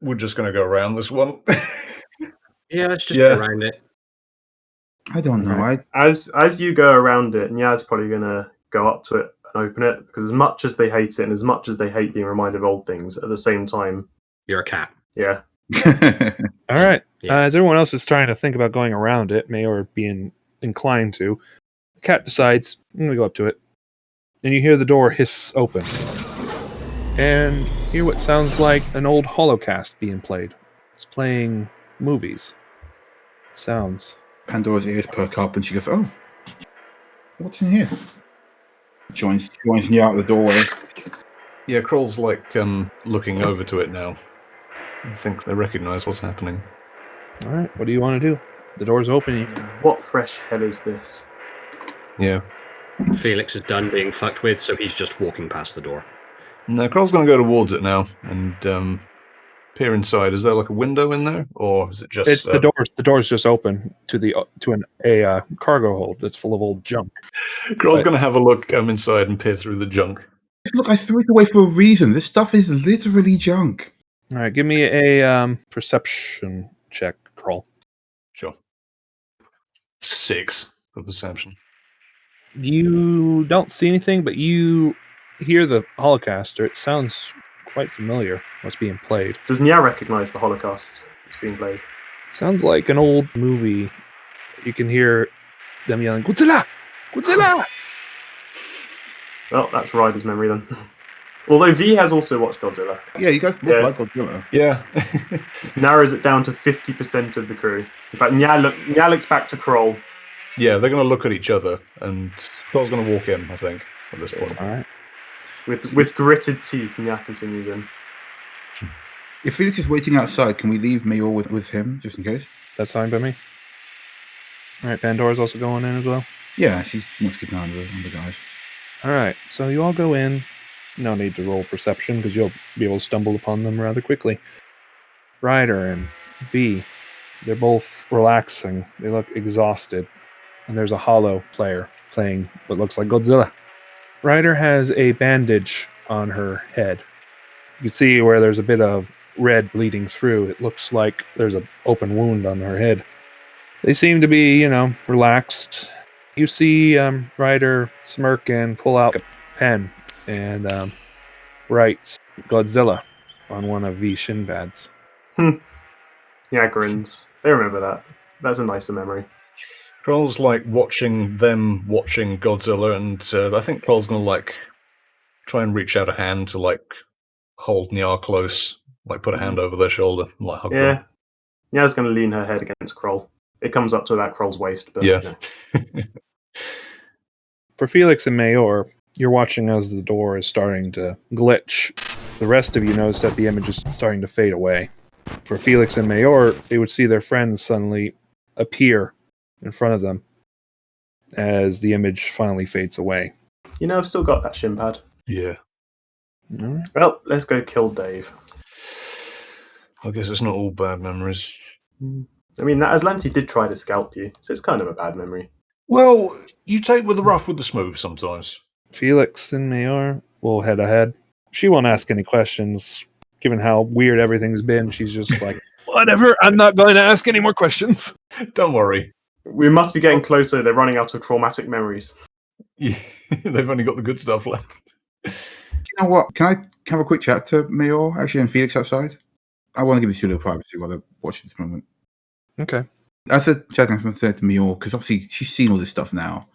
A: we're just going to go around this one.
E: Yeah, let's just go around it.
C: I don't know.
B: Right.
D: As you go around it, Nya's probably going to go up to it and open it, because as much as they hate it and as much as they hate being reminded of old things, at the same time...
E: You're a cat.
D: Yeah.
B: All right.
E: Yeah.
B: As everyone else is trying to think about going around it, Meyor being inclined to, the cat decides, I'm going to go up to it. And you hear the door hiss open. And hear what sounds like an old holocast being played. It's playing movies. Sounds.
C: Pandora's ears perk up, and she goes, "Oh, what's in here?" Joins Nya out the doorway.
A: Yeah, Kroll's like looking over to it now. I think they recognize what's happening.
B: All right. What do you want to do? The door's open.
D: What fresh hell is this?
A: Yeah.
E: Felix is done being fucked with, so he's just walking past the door.
A: No, Kroll's going to go towards it now and peer inside. Is there like a window in there, or is it just?
B: It's the doors. The door's just open to a cargo hold that's full of old junk.
A: Kroll's going to have a look inside and peer through the junk.
C: Look, I threw it away for a reason. This stuff is literally junk.
B: All right. Give me a perception check, Kroll.
A: Sure. 6 for perception.
B: You don't see anything, but you hear the Holocaster. It sounds quite familiar, what's being played.
D: Does Nya recognize the Holocaust that's being played?
B: Sounds like an old movie. You can hear them yelling, Godzilla! Godzilla!
D: Well, that's Ryder's memory then. Although V has also watched Godzilla.
C: Yeah, you guys both
D: Yeah.
C: like Godzilla.
A: Yeah.
D: This narrows it down to 50% of the crew. In fact, Nya looks back to Kroll.
A: Yeah, they're going to look at each other, and Kroll's going to walk in, I think, at this point.
B: All right.
D: With gritted teeth, Nya continues in.
C: If Felix is waiting outside, can we leave Meyor with him, just in case?
B: That's fine by me. All right, Pandora's also going in as well.
C: Yeah, she wants to keep an eye on the guys.
B: All right, so you all go in. No need to roll perception because you'll be able to stumble upon them rather quickly. Ryder and V, they're both relaxing. They look exhausted. And there's a hollow player playing what looks like Godzilla. Ryder has a bandage on her head. You can see where there's a bit of red bleeding through. It looks like there's an open wound on her head. They seem to be, relaxed. You see Ryder smirk and pull out a pen and writes Godzilla on one of the shin pads.
D: Yeah, grins. They remember that. That's a nicer memory.
A: Kroll's like watching Godzilla, and I think Kroll's gonna like try and reach out a hand to like hold Nya close, like put a hand over their shoulder, and, like hug them.
D: Yeah. Nya's going to lean her head against Kroll. It comes up to about Kroll's waist, but
A: Yeah.
B: For Felix and Mayor, you're watching as the door is starting to glitch. The rest of you notice that the image is starting to fade away. For Felix and Mayor, they would see their friends suddenly appear in front of them as the image finally fades away.
D: I've still got that shin pad.
A: Yeah.
D: Well, let's go kill Dave.
A: I guess it's not all bad memories.
D: I mean, that Aslanti did try to scalp you, so it's kind of a bad memory.
A: Well, you take with the rough with the smooth sometimes.
B: Felix and Mayor will head ahead. She won't ask any questions. Given how weird everything's been, she's just like, whatever, I'm not going to ask any more questions.
A: Don't worry.
D: We must be getting closer. They're running out of traumatic memories.
A: Yeah, they've only got the good stuff left.
C: You know what? Can I have a quick chat to Mayor, actually, and Felix outside? I want to give you two little privacy while they're watching this moment.
B: Okay.
C: As the chatting said to Mayor, because obviously she's seen all this stuff now.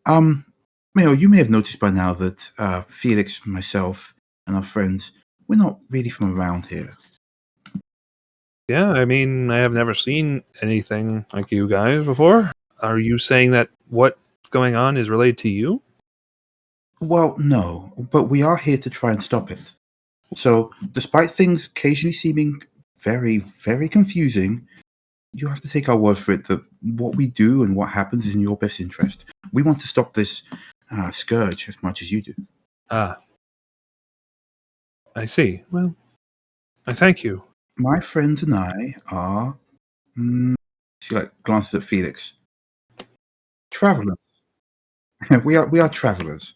C: Mayor, you may have noticed by now that Felix, myself, and our friends, we're not really from around here.
B: Yeah, I mean, I have never seen anything like you guys before. Are you saying that what's going on is related to you?
C: Well, no, but we are here to try and stop it. So, despite things occasionally seeming very, very confusing, you have to take our word for it that what we do and what happens is in your best interest. We want to stop this scourge as much as you do.
B: Ah. I see. Well, I thank you.
C: My friends and I are... she glances at Felix. Travelers. we are travelers.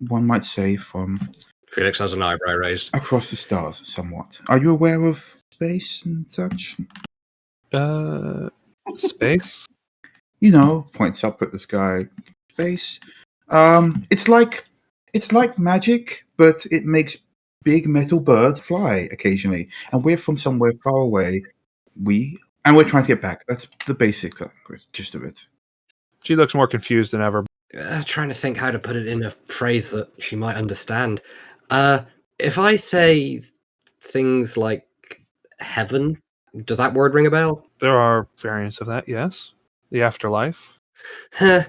C: One might say from...
E: Felix has an eyebrow raised.
C: Across the stars, somewhat. Are you aware of space and such?
B: Space?
C: Points up at the sky. Space. It's like magic, but it makes big metal birds fly occasionally. And we're from somewhere far away. We're trying to get back. That's the basic gist of it.
B: She looks more confused than ever.
E: Trying to think how to put it in a phrase that she might understand. If I say things like heaven, does that word ring a bell?
B: There are variants of that, yes. The afterlife.
E: No,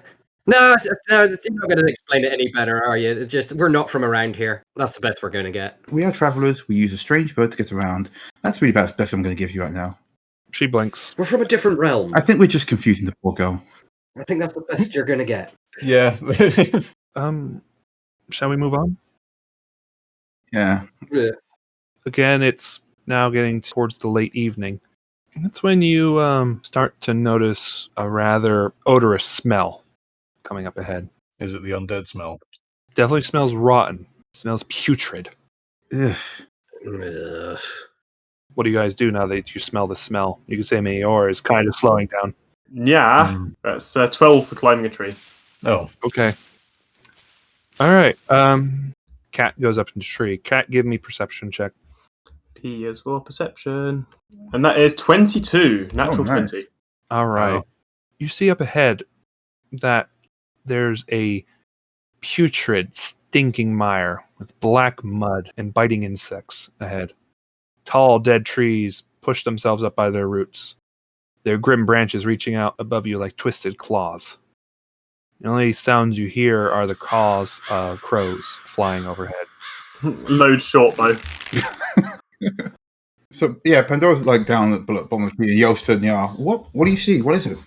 E: you're not going to explain it any better, are you? It's just, we're not from around here. That's the best we're going to get.
C: We are travelers. We use a strange bird to get around. That's really about the best I'm going to give you right now.
B: She blinks.
E: We're from a different realm.
C: I think we're just confusing the poor girl.
E: I think that's the best you're going to get.
A: Yeah.
B: Shall we move on?
C: Yeah.
B: Again, it's now getting towards the late evening. That's when you start to notice a rather odorous smell coming up ahead.
A: Is it the undead smell?
B: Definitely smells rotten. It smells putrid.
C: Ugh.
B: What do you guys do now that you smell the smell? You can say Mayor is kind of slowing down.
D: Yeah, that's 12 for climbing a tree.
A: Oh.
B: Okay. All right. Cat goes up into the tree. Cat, give me perception check.
D: P is for perception. And that is 22. Natural
C: nice.
D: 20.
B: All right.
A: Oh.
B: You see up ahead that there's a putrid, stinking mire with black mud and biting insects ahead. Tall, dead trees push themselves up by their roots, their grim branches reaching out above you like twisted claws. The only sounds you hear are the caws of crows flying overhead.
D: Load short, though.
C: So, yeah, Pandora's down at the bottom of the tree and yells to Nya, What do you see? What is it?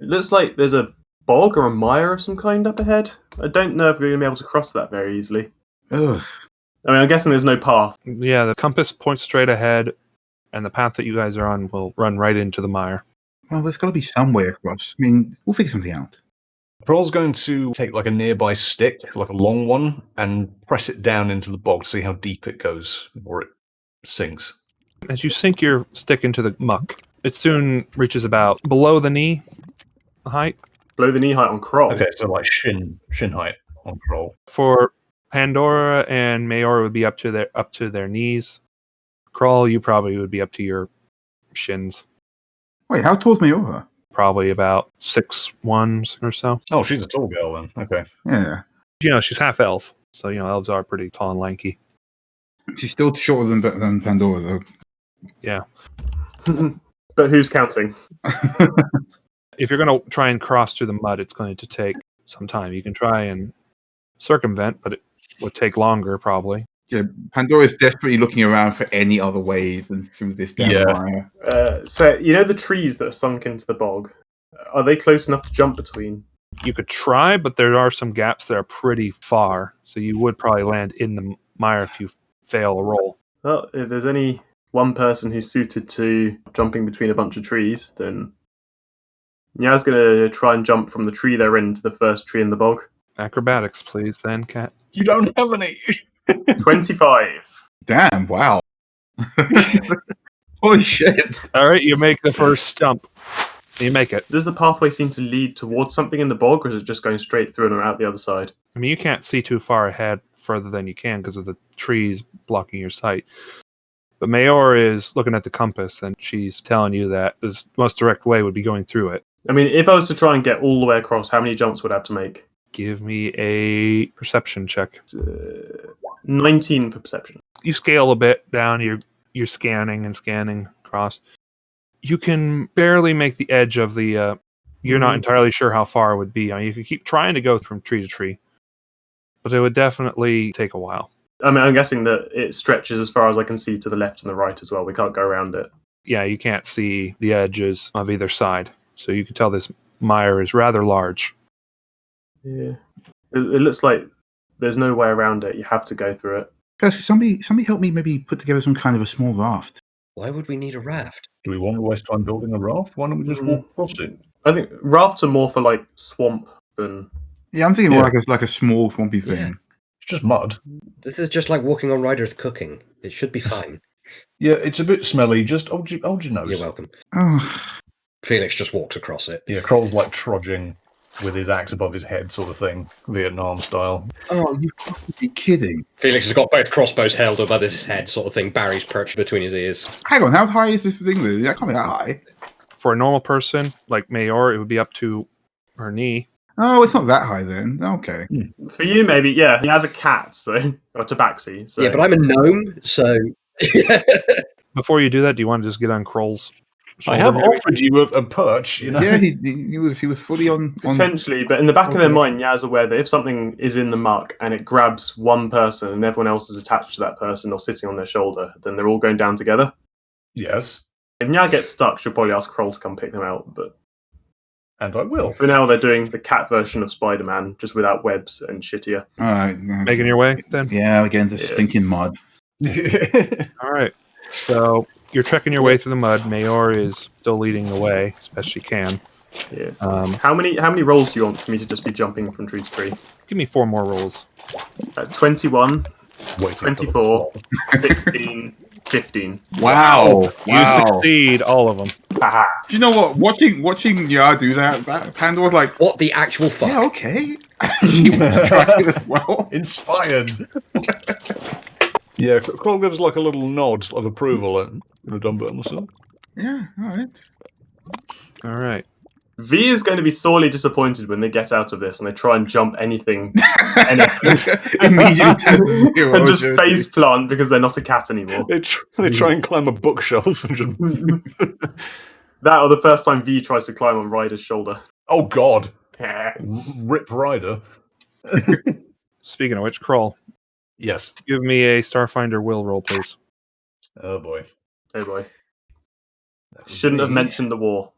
D: It looks like there's a bog or a mire of some kind up ahead. I don't know if we're going to be able to cross that very easily.
C: Ugh.
D: I mean, I'm guessing there's no path.
B: Yeah, the compass points straight ahead, and the path that you guys are on will run right into the mire.
C: Well, there's got to be some way across. I mean, we'll figure something out.
A: Kroll's going to take a nearby stick, like a long one, and press it down into the bog to see how deep it goes before it sinks.
B: As you sink your stick into the muck, it soon reaches about below the knee height.
D: Below the knee height on Kroll.
A: Okay, so shin height on Kroll.
B: For Pandora and Mayor, it would be up to their knees. Kroll, you probably would be up to your shins.
C: Wait, how tall's Meyor?
B: Probably about 6'1" or so.
A: Oh, she's a tall girl then. Okay.
C: Yeah.
B: She's half elf, so elves are pretty tall and lanky.
C: She's still shorter than Pandora, though.
B: Yeah.
D: But who's counting?
B: If you're going to try and cross through the mud, it's going to take some time. You can try and circumvent, but it would take longer, probably.
C: Yeah, Pandora's desperately looking around for any other way than through this damn mire.
D: So, the trees that are sunk into the bog, are they close enough to jump between?
B: You could try, but there are some gaps that are pretty far, so you would probably land in the mire if you fail a roll.
D: Well, if there's any one person who's suited to jumping between a bunch of trees, then Nya's going to try and jump from the tree they're in to the first tree in the bog.
B: Acrobatics, please, then, Cat.
A: You don't have any.
D: 25.
C: Damn, wow. Holy shit.
B: All right, you make the first stump. You make it.
D: Does the pathway seem to lead towards something in the bog, or is it just going straight through and out the other side?
B: I mean, you can't see too far ahead further than you can because of the trees blocking your sight. But Meyor is looking at the compass, and she's telling you that the most direct way would be going through it.
D: I mean, if I was to try and get all the way across, how many jumps would I have to make?
B: Give me a perception check.
D: 19 for perception.
B: You scale a bit down. You're scanning across. You can barely make the edge of the. You're not entirely sure how far it would be. I mean, you could keep trying to go from tree to tree, but it would definitely take a while.
D: I mean, I'm guessing that it stretches as far as I can see to the left and the right as well. We can't go around it.
B: Yeah, you can't see the edges of either side, so you can tell this mire is rather large.
D: Yeah, it looks like there's no way around it. You have to go through it.
C: Guys, somebody help me maybe put together some kind of a small raft.
E: Why would we need a raft?
A: Do we want to waste time building a raft? Why don't we just walk across it?
D: I think rafts are more for like swamp than.
C: Yeah, I'm thinking more like a small swampy thing.
E: Yeah.
A: It's just mud.
E: This is just like walking on Ryder's cooking. It should be fine.
A: Yeah, it's a bit smelly. Just hold your nose.
E: You're welcome.
C: Oh.
E: Felix just walks across it.
A: Yeah, Kroll's like trudging with his axe above his head, sort of thing, Vietnam style.
C: Oh, you have to be kidding.
E: Felix has got both crossbows held above his head, sort of thing. Barry's perched between his ears.
C: Hang on, how high is this thing? That can't be that high.
B: For a normal person like Meyor, it would be up to her knee.
C: Oh, it's not that high then. Okay.
D: For you, maybe, yeah. He has a cat, so or tabaxi. So.
E: Yeah, but I'm a gnome, so.
B: Before you do that, do you want to just get on Kroll's shoulder?
A: I have offered you a perch,
C: Yeah, he was fully on.
D: Potentially, but in the back of their mind, Nyaz aware that if something is in the muck and it grabs one person and everyone else is attached to that person or sitting on their shoulder, then they're all going down together.
A: Yes.
D: If Nya gets stuck, she'll probably ask Kroll to come pick them out. But
A: and I will.
D: for now, they're doing the cat version of Spider-Man, just without webs and shittier.
C: All right.
B: Making your way, then?
C: Yeah, again, the stinking mud.
B: All right. So you're trekking your way through the mud. Meyor is still leading the way as best she can.
D: Yeah. How many rolls do you want for me to just be jumping from tree to tree?
B: Give me 4 more rolls.
D: 21,
A: Waiting
D: 24, 16, 15.
C: Wow.
B: You succeed all of them.
D: Haha.
C: Do you know what? Watching Nya do that Pandora's like,
E: What the actual fuck?
C: yeah, okay. She wants to try it as well.
A: Inspired. Yeah, Kroll gives like a little nod of approval. I've done better myself.
C: Yeah, all right.
B: All right.
D: V is going to be sorely disappointed when they get out of this and they try and jump anything
C: Immediately.
D: and just face plant because they're not a cat anymore.
A: They try and climb a bookshelf and just...
D: That or the first time V tries to climb on Ryder's shoulder.
A: Oh, God. Rip Rider.
B: Speaking of which, Kroll,
A: Yes.
B: give me a Starfinder will roll, please.
A: Oh, boy.
D: Oh boy.
A: That was
D: Shouldn't have
A: me.
D: mentioned the war.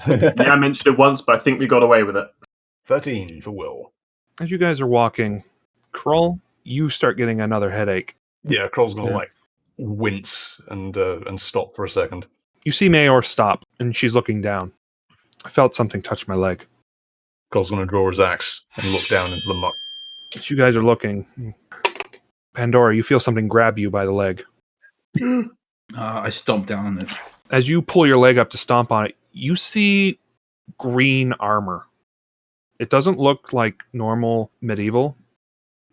D: Yeah, I mentioned it once, but I think we got away with it.
A: 13 for Will.
B: As you guys are walking, Kroll, you start getting another headache.
A: Yeah, Kroll's going to,
B: Yeah.
A: wince and stop for a second.
B: You see Meyor stop, and she's looking down. I felt something touch my leg.
A: Kroll's going to draw his axe and look down into the muck.
B: As you guys are looking, Pandora, you feel something grab you by the leg.
C: I stomped down on it.
B: As you pull your leg up to stomp on it, you see green armor. It doesn't look like normal medieval.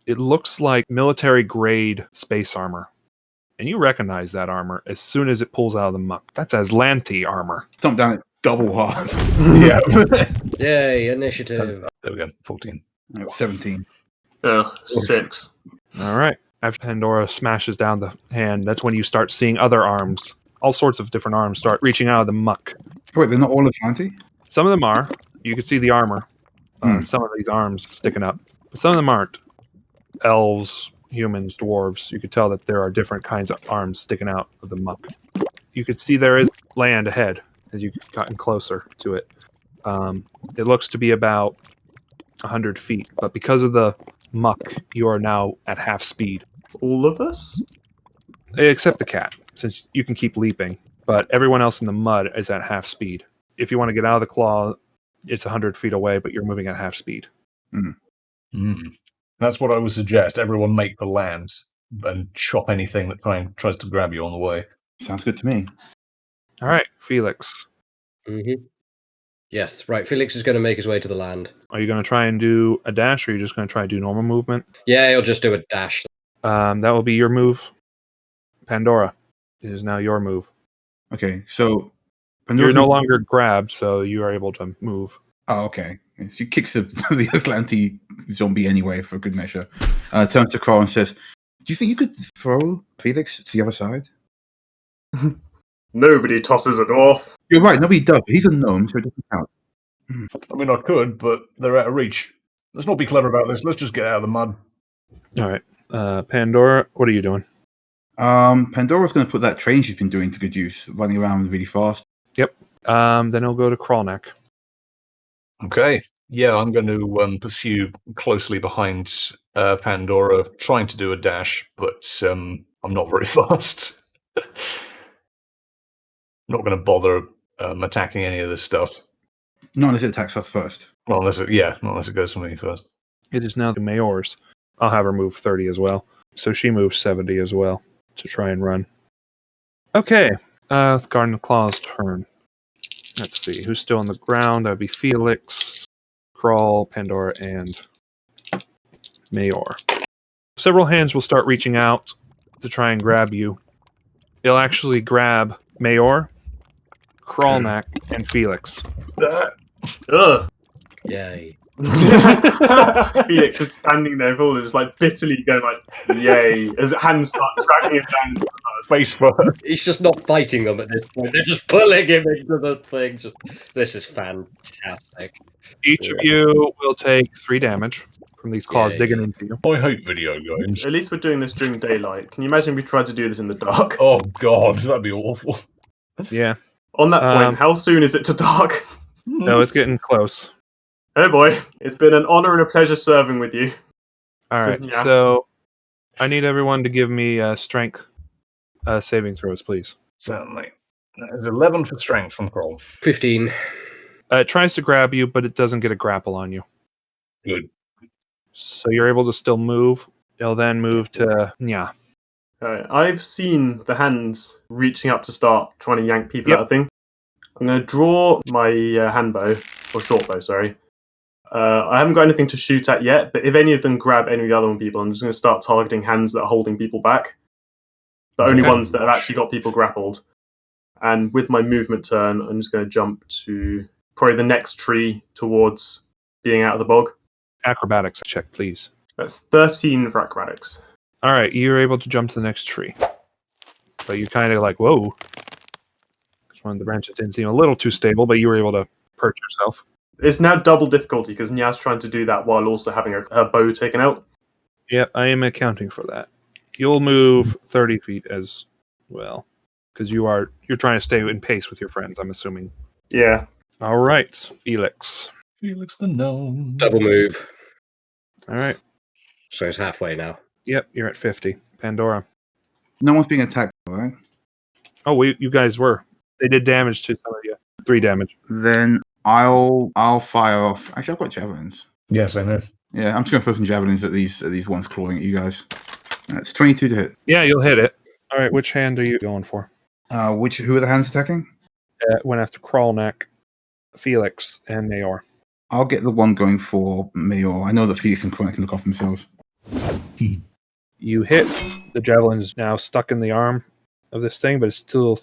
B: It looks like military grade space armor. and you recognize that armor as soon as it pulls out of the muck. That's Aslanti armor.
C: Stomp down it double hard.
A: Yeah.
E: Yay, initiative.
A: There we go. 14.
C: 17.
D: 6.
B: All right. After Pandora smashes down the hand, that's when you start seeing other arms. All sorts of different arms start reaching out of the muck.
C: Wait, they're not all Atlanti?
B: Some of them are. You can see the armor. Some of these arms sticking up. But some of them aren't. Elves, humans, dwarves. You could tell that there are different kinds of arms sticking out of the muck. You could see there is land ahead as you've gotten closer to it. It looks to be about 100 feet. But because of the muck, you are now at half speed.
D: All of us?
B: Except the cat, since you can keep leaping. But everyone else in the mud is at half speed. If you want to get out of the claw, it's 100 feet away, but you're moving at half speed.
A: That's what I would suggest. Everyone make the land and chop anything that tries to grab you on the way.
C: Sounds good to me.
B: All right, Felix.
E: Mm-hmm. Yes, right. Felix is going to make his way to the land.
B: Are you going to try and do a dash, or are you just going to try and do normal movement?
E: Yeah, he'll just do a dash.
B: That will be your move. Pandora, it is now your move.
C: Okay, so...
B: You're no longer grabbed, so you are able to move.
C: Oh, okay. She kicks the Aslanti zombie anyway, for good measure. Turns to Kroll and says, do you think you could throw Felix to the other side?
D: Nobody tosses it off.
C: You're right, nobody does. He's a gnome, so it doesn't count.
A: I mean, I could, but they're out of reach. Let's not be clever about this. Let's just get out of the mud.
B: All right. Pandora, what are you doing?
C: Pandora's going to put that train she's been doing to good use, running around really fast.
B: Yep. Then he'll go to Krollnak.
A: Okay. Yeah, I'm going to pursue closely behind Pandora, trying to do a dash, but I'm not very fast. Not going to bother attacking any of this stuff.
C: Not unless it attacks us first.
A: Not unless it goes for me first.
B: It is now the Mayor's. I'll have her move 30 as well. So she moves 70 as well to try and run. Okay. Garden Claw's turn. Let's see. Who's still on the ground? That would be Felix, Kroll, Pandora, and Mayor. Several hands will start reaching out to try and grab you. They'll actually grab Mayor, Krollnak, and Felix.
D: Ugh.
E: Yay.
D: Felix is standing there, all just like bitterly going like, "Yay!" as hands start dragging him down.
A: Face first.
E: He's just not fighting them at this point. They're just pulling him into the thing. This is fantastic.
B: Each of you will take 3 damage from these claws digging into you.
A: I hate video games.
D: At least we're doing this during daylight. Can you imagine if we tried to do this in the dark?
A: Oh god, that'd be awful.
B: Yeah.
D: On that point, how soon is it to dark?
B: No, it's getting close.
D: Oh boy, it's been an honor and a pleasure serving with you.
B: All right, so I need everyone to give me strength saving throws, please.
A: Certainly. That is 11 for strength from Kroll.
E: 15.
B: It tries to grab you, but it doesn't get a grapple on you.
A: Good.
B: So you're able to still move. It'll then move to Nya.
D: Alright, I've seen the hands reaching up to start trying to yank people out of thing. I'm going to draw my handbow, or shortbow, sorry. I haven't got anything to shoot at yet, but if any of them grab any of the other people, I'm just going to start targeting hands that are holding people back. The only ones that have actually got people grappled. And with my movement turn, I'm just going to jump to probably the next tree towards being out of the bog.
B: Acrobatics check, please.
D: That's 13 for acrobatics.
B: All right, you're able to jump to the next tree. But you're kind of like, whoa. One of the branches didn't seem a little too stable, but you were able to perch yourself.
D: It's now double difficulty because Nya's trying to do that while also having her bow taken out.
B: Yep, I am accounting for that. You'll move 30 feet as well, because you're trying to stay in pace with your friends, I'm assuming.
D: Yeah.
B: All right, Felix.
A: Felix the gnome.
E: Double move.
B: All right.
E: So it's halfway now.
B: Yep, you're at 50. Pandora.
C: No one's being attacked, right?
B: Oh, you guys were. They did damage to some of you. 3 damage.
C: Then I'll fire off. Actually, I've got javelins.
A: Yes, I know.
C: Yeah, I'm just going to throw some javelins at these ones clawing at you guys. That's 22 to hit.
B: Yeah, you'll hit it. All right, which hand are you going for?
C: Who are the hands attacking?
B: Went after Krollnak, Felix, and Mayor.
C: I'll get the one going for Mayor. I know that Felix and Krollnak can look after themselves.
B: You hit The javelin is now stuck in the arm of this thing, but it's still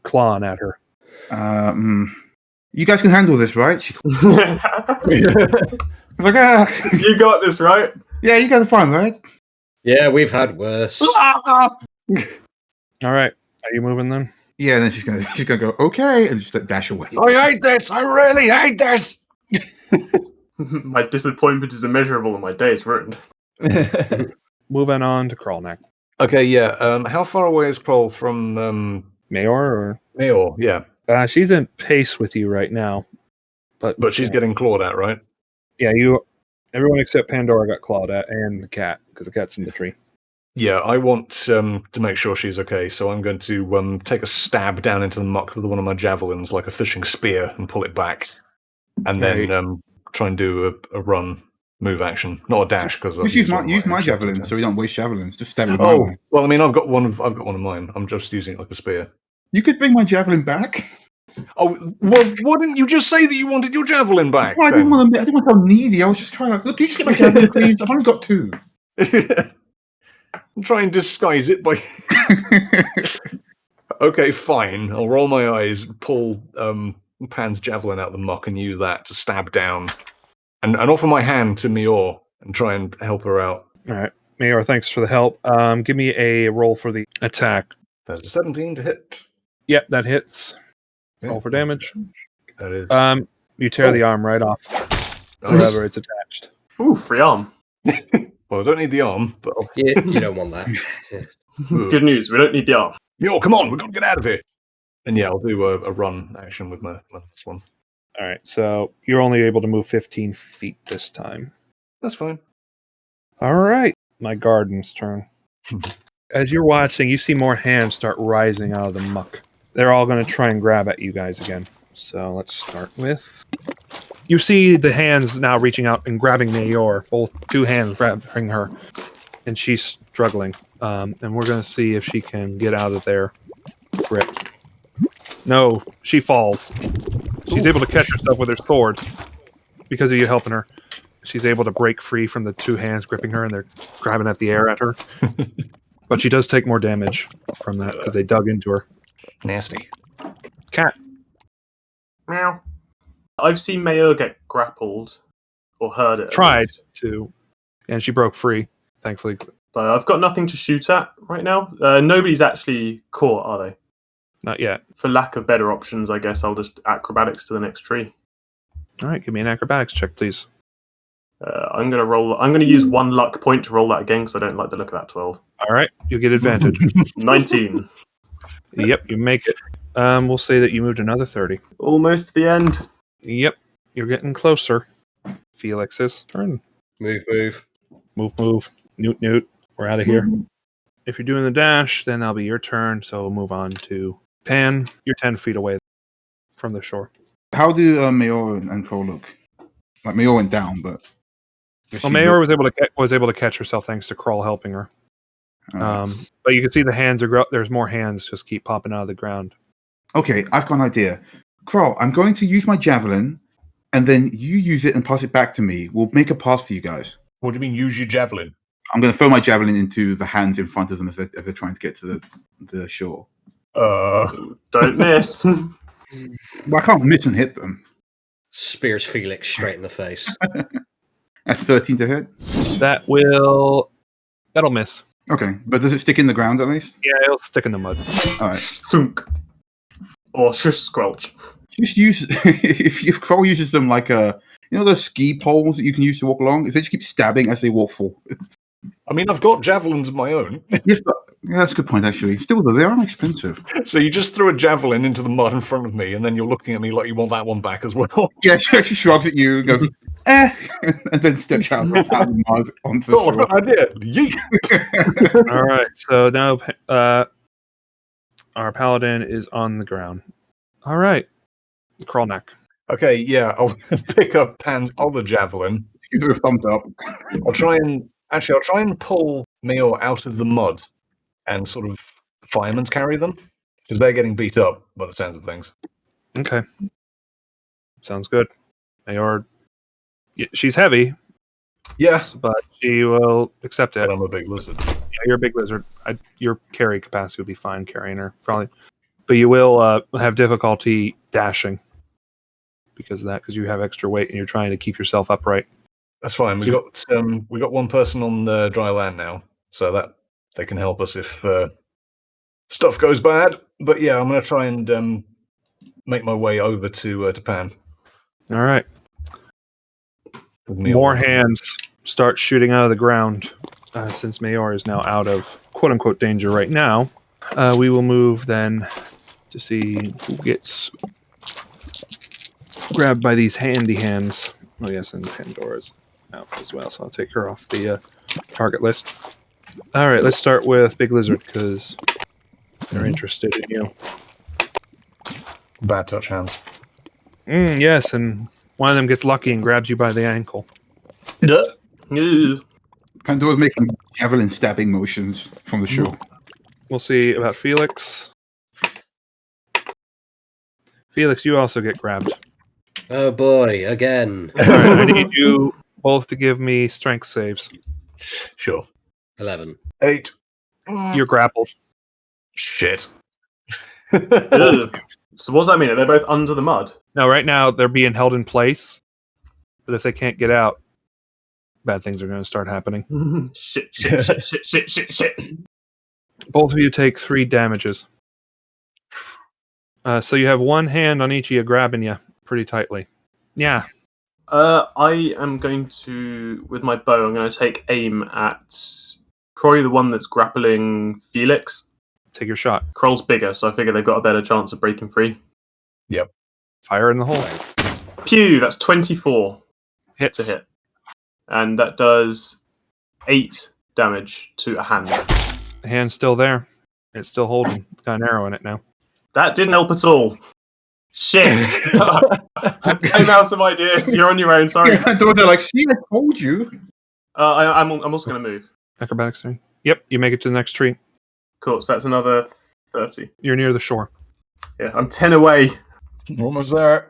B: clawing at her.
C: You guys can handle this, right? She's like,
D: You got this, right?
C: yeah, you guys are fine, right?
E: Yeah, we've had worse.
B: All right. Are you moving then?
C: Yeah, and then she's gonna go, okay, and just dash away.
A: I hate this. I really hate this.
D: My disappointment is immeasurable and my day is ruined.
B: Moving on to Krollnak.
A: Okay, yeah. How far away is Kroll from
B: Mayor, or
A: Meyor? Yeah,
B: she's in pace with you right now, but
A: she's getting clawed at, right?
B: yeah, everyone except Pandora got clawed at, and the cat, because the cat's in the tree.
A: Yeah, I want to make sure she's okay, so I'm going to take a stab down into the muck with one of my javelins, like a fishing spear, and pull it back, and then try and do a run move action, not a dash, because
C: use my javelin, so we don't waste javelins. Just stab it.
A: Oh, well, I mean, I've got one of mine. I'm just using it like a spear.
C: You could bring my javelin back.
A: Oh, well, why didn't you just say that you wanted your javelin back?
C: Well, I didn't want to sound needy. I was just trying to look. Can you just get my javelin, please? I've only got 2.
A: Try and disguise it by. Okay, fine. I'll roll my eyes, pull Pan's javelin out of the muck, and use that to stab down, and offer my hand to Meyor and try and help her out.
B: All right, Mayor, thanks for the help. Give me a roll for the attack.
A: There's a 17 to hit.
B: Yep, that hits.
A: Yeah.
B: Roll for damage.
A: That is.
B: You tear the arm right off wherever it's attached.
D: Ooh, free arm.
A: Well, I don't need the arm, but
E: Yeah, you don't want that. Yeah.
D: Good news, we don't need the arm.
A: Yo, come on, we've got to get out of here. And yeah, I'll do a run action with my first one.
B: All right, so you're only able to move 15 feet this time.
A: That's fine.
B: All right, my garden's turn. As you're watching, you see more hands start rising out of the muck. They're all going to try and grab at you guys again. So let's start with... You see the hands now reaching out and grabbing Meyor. Both 2 hands grabbing her. And she's struggling. And we're going to see if she can get out of their grip. No, she falls. She's able to catch herself with her sword because of you helping her. She's able to break free from the 2 hands gripping her, and they're grabbing at the air at her. But she does take more damage from that because they dug into her.
A: Nasty.
B: Cat.
D: Meow. I've seen Meyor get grappled, or heard it.
B: Tried to, and she broke free, thankfully.
D: But I've got nothing to shoot at right now. Nobody's actually caught, are they?
B: Not yet.
D: For lack of better options, I guess I'll just acrobatics to the next tree.
B: All right, give me an acrobatics check, please.
D: I'm going to roll. I'm going to use 1 luck point to roll that again because I don't like the look of that 12.
B: All right, you get advantage.
D: 19.
B: Yep, you make it. We'll say that you moved another 30.
D: Almost to the end.
B: Yep, you're getting closer. Felix's turn.
E: Move.
B: Move. Newt. We're out of here. If you're doing the dash, then that'll be your turn. So we'll move on to Pan. You're 10 feet away from the shore.
C: How do Meyor and Kroll look? Like Meyor went down, but
B: Well, Meyor was able to catch herself thanks to Kroll helping her. But you can see the hands are there's more hands just keep popping out of the ground.
C: Okay, I've got an idea. Kroll, I'm going to use my javelin, and then you use it and pass it back to me. We'll make a pass for you guys.
A: What do you mean, use your javelin?
C: I'm going to throw my javelin into the hands in front of them as they're trying to get to the shore.
D: Don't miss.
C: Well, I can't miss and hit them.
E: Spears Felix straight in the face.
C: That's 13 to hit.
B: That'll miss.
C: Okay, but does it stick in the ground at least?
B: Yeah, it'll stick in the mud.
C: All right.
D: Thunk. Or shush squelch.
C: Just use if Kroll uses them like those ski poles that you can use to walk along. If they just keep stabbing as they walk forward.
A: I mean, I've got javelins of my own.
C: Yes, but that's a good point actually. Still though, they are expensive.
A: So you just threw a javelin into the mud in front of me, and then you're looking at me like you want that one back as well.
C: Yeah, she actually shrugs at you and goes, and then steps out of the mud onto the shore.
A: I did. Yeet.
B: All right, so now our paladin is on the ground. All right, Krollnak.
A: Okay, yeah, I'll pick up Pan's other javelin.
C: Give her a thumbs up.
A: I'll try and pull Meyor out of the mud and sort of firemen's carry them because they're getting beat up by the sound of things.
B: Okay, sounds good. Mayor, she's heavy.
A: Yes,
B: but she will accept it.
A: but I'm a big lizard.
B: Yeah, You're a big lizard. Your carry capacity would be fine carrying her, probably. But you will have difficulty dashing because of that, because you have extra weight and you're trying to keep yourself upright.
A: That's fine. We got one person on the dry land now, so that they can help us if stuff goes bad. But yeah, I'm going to try and make my way over to Pan.
B: All right. More hands start shooting out of the ground. Since Meyor is now out of quote-unquote danger right now, we will move then to see who gets grabbed by these handy hands. Oh yes, and Pandora's out as well, so I'll take her off the target list. All right, let's start with Big Lizard, because they're interested in you.
A: Bad touch hands.
B: Yes, and one of them gets lucky and grabs you by the ankle.
C: Pandora's making javelin stabbing motions from the shore.
B: We'll see about Felix. Felix, you also get grabbed.
E: Oh boy, again.
B: All right, I need you both to give me strength saves.
A: Sure.
E: 11.
A: 8.
B: You're grappled.
A: Shit.
D: So what does that mean? Are they both under the mud?
B: No, right now they're being held in place, but if they can't get out, bad things are going to start happening.
D: Shit.
B: Both of you take 3 damages. So you have one hand on each of you grabbing you pretty tightly. Yeah.
D: I am going to, with my bow, I'm going to take aim at probably the one that's grappling Felix.
B: Take your shot.
D: Kroll's bigger, so I figure they've got a better chance of breaking free.
A: Yep.
B: Fire in the hole.
D: Pew, that's 24
B: Hits.
D: to hit. And that does 8 damage to a hand.
B: The hand's still there. It's still holding. It's got an arrow in it now.
D: That didn't help at all. Shit. I'm out of ideas. You're on your own, sorry.
C: Yeah, Pandora's like, see, I told you.
D: I'm also going to move.
B: Acrobatics 3. Yep, you make it to the next tree.
D: Cool, so that's another 30.
B: You're near the shore.
D: Yeah, I'm 10 away.
A: Almost there.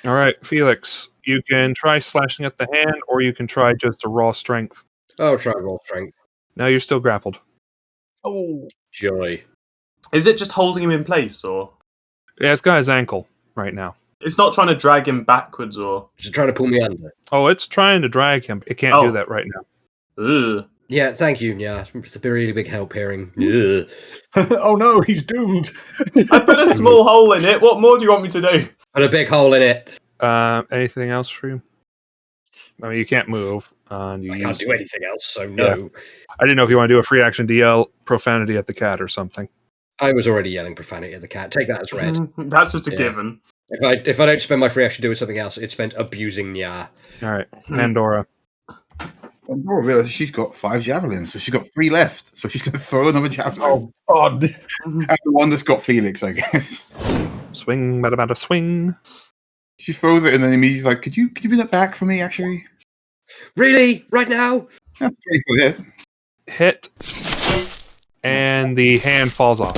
B: All right, Felix, you can try slashing at the hand, or you can try just a raw strength.
E: Oh, try roll strength.
B: No, you're still grappled.
A: Oh.
E: Joy.
D: Is it just holding him in place, or?
B: Yeah, it's got his ankle right now.
D: It's not trying to drag him backwards, or?
E: Is it trying to pull me under?
B: Oh, it's trying to drag him. It can't do that right now.
D: Ugh.
E: Yeah, thank you, Nya. It's a really big help hearing. Ugh.
A: Oh no, he's doomed.
D: I put a small hole in it. What more do you want me to do?
E: And a big hole in it.
B: Anything else for you? I mean, you can't move.
E: I can't do anything else, so no.
B: Yeah. I didn't know if you want to do a free action to yell profanity at the cat or something.
E: I was already yelling profanity at the cat. Take that as read.
D: That's just a given.
E: If I don't spend my free action doing something else, it's spent abusing Nya.
B: All right, Pandora.
C: Pandora realizes she's got 5 javelins, so she's got 3 left. So she's going to throw another javelin.
A: Oh God.
C: And the one that's got Felix, I guess.
B: Swing, bada swing.
C: She throws it and then immediately like, could you bring that back for me, actually?
E: Really? Right now?
C: That's pretty good, yeah.
B: Hit. And the hand falls off.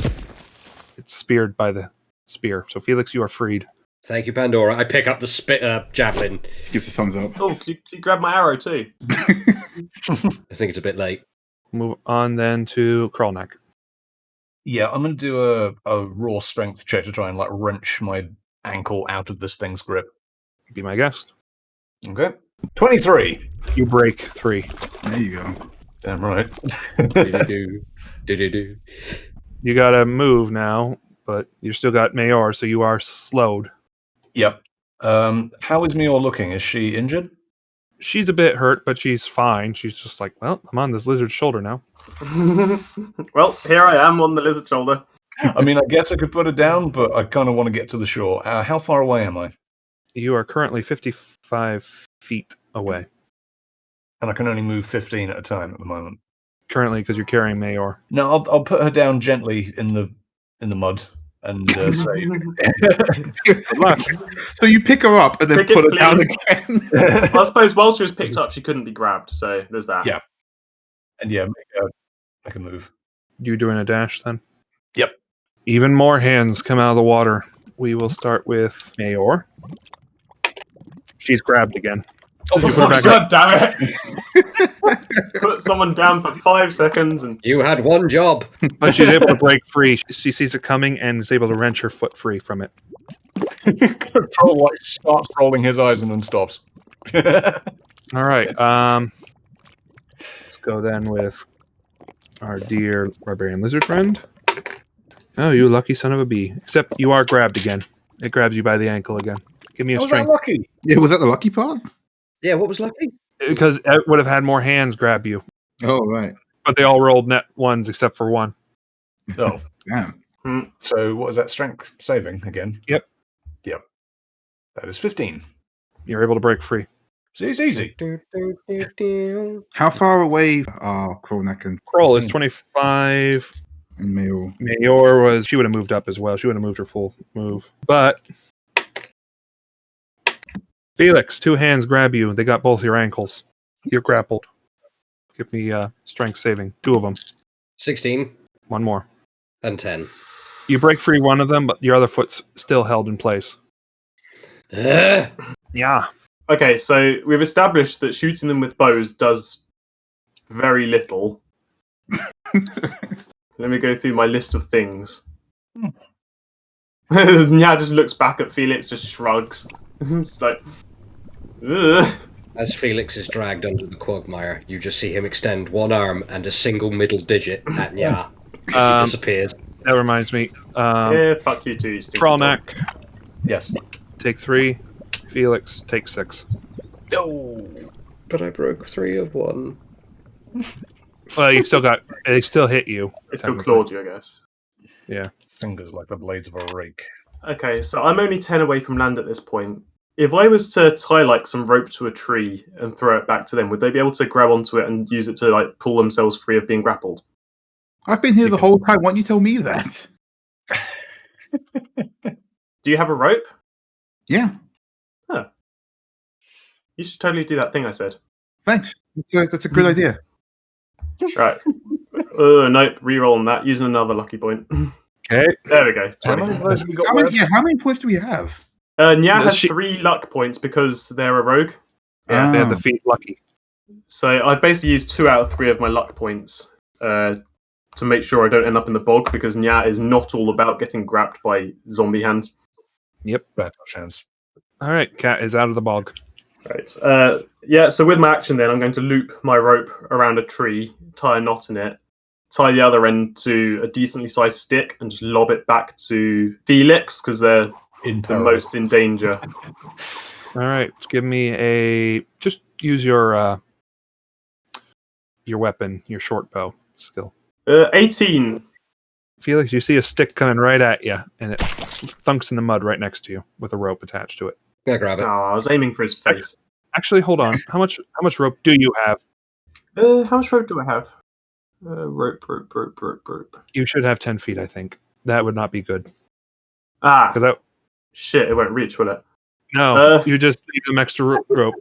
B: It's speared by the spear. So, Felix, you are freed.
E: Thank you, Pandora. I pick up the javelin.
C: Gives a thumbs up.
D: Oh, could you grab my arrow too?
E: I think it's a bit late.
B: Move on then to Krollnak.
A: Yeah, I'm going to do a raw strength check to try and like wrench my ankle out of this thing's grip.
B: Be my guest.
A: Okay. 23.
B: You break 3.
C: There you go.
A: Damn right.
E: Do-do-do.
B: You gotta move now, but you still got Meyor, so you are slowed.
A: Yep. How is Meyor looking? Is she injured?
B: She's a bit hurt, but she's fine. She's just like, well, I'm on this lizard's shoulder now.
D: Well, here I am on the lizard shoulder.
A: I mean, I guess I could put her down, but I kind of want to get to the shore. How far away am I?
B: You are currently 55 feet away.
A: And I can only move 15 at a time at the moment.
B: Currently, because you're carrying Meyor.
A: No, I'll put her down gently in the mud and say,
B: Good luck.
C: So you pick her up and then
D: Tickets,
C: put her down
D: please.
C: again.
D: Well, I suppose while she was picked up, she couldn't be grabbed, so there's that.
A: Yeah. And yeah, make a move.
B: You doing a dash then?
A: Yep.
B: Even more hands come out of the water. We will start with Meyor. She's grabbed again.
D: Oh, for
B: You put it
D: fuck's
B: back
D: god, damn it! Put someone down for 5 seconds and
E: You had one job.
B: But she's able to break free. She sees it coming and is able to wrench her foot free from it.
A: Kroll like starts rolling his eyes and then stops.
B: All right. Let's go then with our dear barbarian lizard friend. Oh, you lucky son of a bee! Except you are grabbed again. It grabs you by the ankle again. Give me a
A: Was that
B: strength
A: lucky?
C: Yeah, was that the lucky part?
E: Yeah, what was lucky?
B: because it would have had more hands grab you,
C: Oh, right.
B: but they all rolled net ones except for one.
A: Oh,
C: Damn.
A: so what is that strength saving again?
B: Yep.
A: That is 15.
B: You're able to break free.
A: See, it's easy.
C: How far away are Krollnak and
B: Kroll is 25.
C: Meyor?
B: Mayor was, she would have moved up as well. She would have moved her full move. But Felix, 2 hands grab you. They got both your ankles. You're grappled. Give me strength saving. 2 of them.
E: 16
B: 1 more.
E: and 10.
B: You break free one of them, but your other foot's still held in place. Yeah.
D: okay, so we've established that shooting them with bows does very little. Let me go through my list of things. Nya just looks back at Felix, just shrugs. It's like, ugh.
E: As Felix is dragged under the quagmire, you just see him extend one arm and a single middle digit at Nya as he disappears.
B: That reminds me.
D: Yeah, fuck you too, you stupid
B: Krollnak,
A: Yes.
B: take 3. Felix, take 6.
A: Oh.
E: But I broke 3 of 1.
B: Well, you still got. They still hit you.
D: It's still clawed you, I guess.
B: Yeah.
A: Fingers like the blades of a rake.
D: Okay, so I'm only 10 away from land at this point. If I was to tie like some rope to a tree and throw it back to them, would they be able to grab onto it and use it to like pull themselves free of being grappled?
C: I've been here the whole time. Why don't you tell me that?
D: Do you have a rope?
C: Yeah,
D: You should totally do that thing I said.
C: thanks. That's a good idea.
D: Right. Nope, reroll on that, using another lucky point.
B: Okay.
D: There we go.
A: How
D: 20.
A: many of those have we got
C: How
A: left?
C: many points do we have?
D: Nya
B: Does
D: has
B: she-
D: 3 luck points because they're a rogue.
B: Yeah, they have the
C: Oh.
B: feet lucky.
D: So I basically used 2 out of 3 of my luck points to make sure I don't end up in the bog because Nya is not all about getting grabbed by zombie hands.
A: Bad chance.
B: All right, cat is out of the bog.
D: Right. Yeah, so with my action then, I'm going to loop my rope around a tree, tie a knot in it, tie the other end to a decently sized stick, and just lob it back to Felix because they're
A: In
D: the
A: peril.
D: most in danger.
B: All right, give me a. Just use your weapon, your short bow skill.
D: 18.
B: Felix, you see a stick coming right at you, and it thunks in the mud right next to you with a rope attached to it.
E: Go grab
D: Oh,
E: it.
D: I was aiming for his face.
B: Actually, hold on. How much rope do you have?
D: How much rope do I have? Rope.
B: You should have 10 feet, I think. That would not be good.
D: Ah,
B: Because that.
D: shit, it won't reach, will it?
B: No, you just leave them extra rope.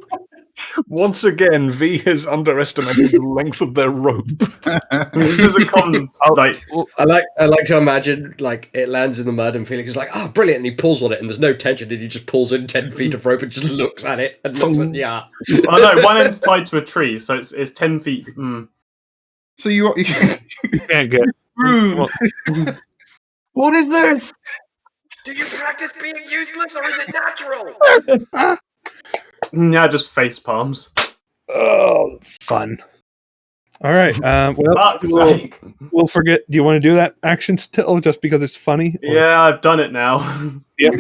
A: Once again, V has underestimated the length of their rope.
D: This is a common, like,
E: I like to imagine like it lands in the mud and Felix is like, oh, brilliant, and he pulls on it and there's no tension and he just pulls in 10 feet of rope and just looks at it and looks at yeah.
D: oh no, one end's tied to a tree, so it's 10 feet.
C: So you
B: Can't get.
C: rude.
A: What is this?
E: Do you practice being useless or is it natural?
D: Yeah, just face palms.
B: Oh, fun. All right. Well,
D: Fuck's
B: we'll,
D: sake.
B: we'll forget. Do you want to do that action still just because it's funny? Or-
D: Yeah, I've done it now.
B: Yeah.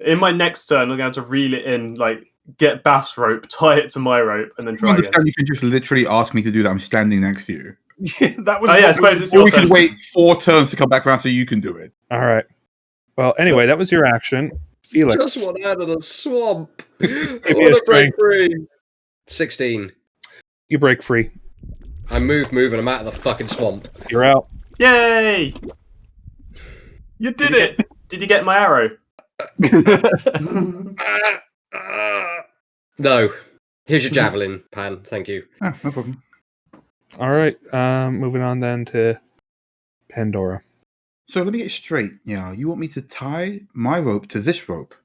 D: In my next turn, I'm going to reel it in, like, get Bath's rope, tie it to my rope, and then
C: I
D: try again.
C: understand you can just literally ask me to do that. I'm standing next to you.
A: That was.
D: Oh yeah, I
A: what
D: suppose
A: we-
D: it's
C: Or
D: your
C: we
D: turn.
C: can wait 4 turns to come back around so you can do it.
B: All right. Well, anyway, that was your action. Felix.
E: Just one out of the swamp. I
B: me a
E: want to break
B: strength.
E: free. 16.
B: You break free.
E: I move, and I'm out of the fucking swamp.
B: You're out.
D: Yay!
A: You did it.
D: Did you get my arrow?
E: No. Here's your javelin, Pan. Thank you.
C: Ah, no problem.
B: All right. Moving on then to Pandora.
C: So let me get it straight. Yeah, you want me to tie my rope to this rope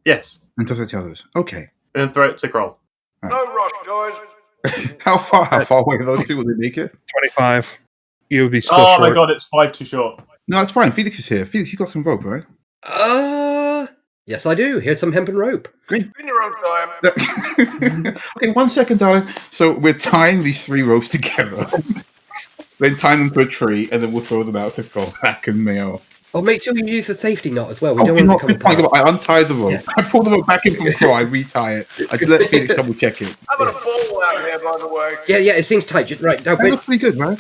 D: Yes.
C: and toss it to others? Okay.
D: And throw it to Kroll.
A: No rush, guys.
C: How far away are those two? Will they make it?
B: 25. You would be still
D: Oh
B: short.
D: my god, it's 5 too short.
C: No, it's fine. Felix is here. Felix, you got some rope, right?
E: Yes, I do. Here's some hempen rope.
C: Great.
A: In your own time.
C: Okay, 1 second, darling. So we're tying these 3 ropes together, then tying them to a tree, and then we'll throw them out to Krollnak and Meyor.
E: Oh, make sure you use the safety knot as well. We
C: Oh,
E: don't
C: you know
E: want
C: what?
E: to come apart.
C: I untie the rope. I pull the rope back in from Kroll. I retie it. I let Felix double check it.
A: I'm on a ball out here, by the way.
E: Yeah, it seems tight. Right, now,
C: That looks pretty good, right?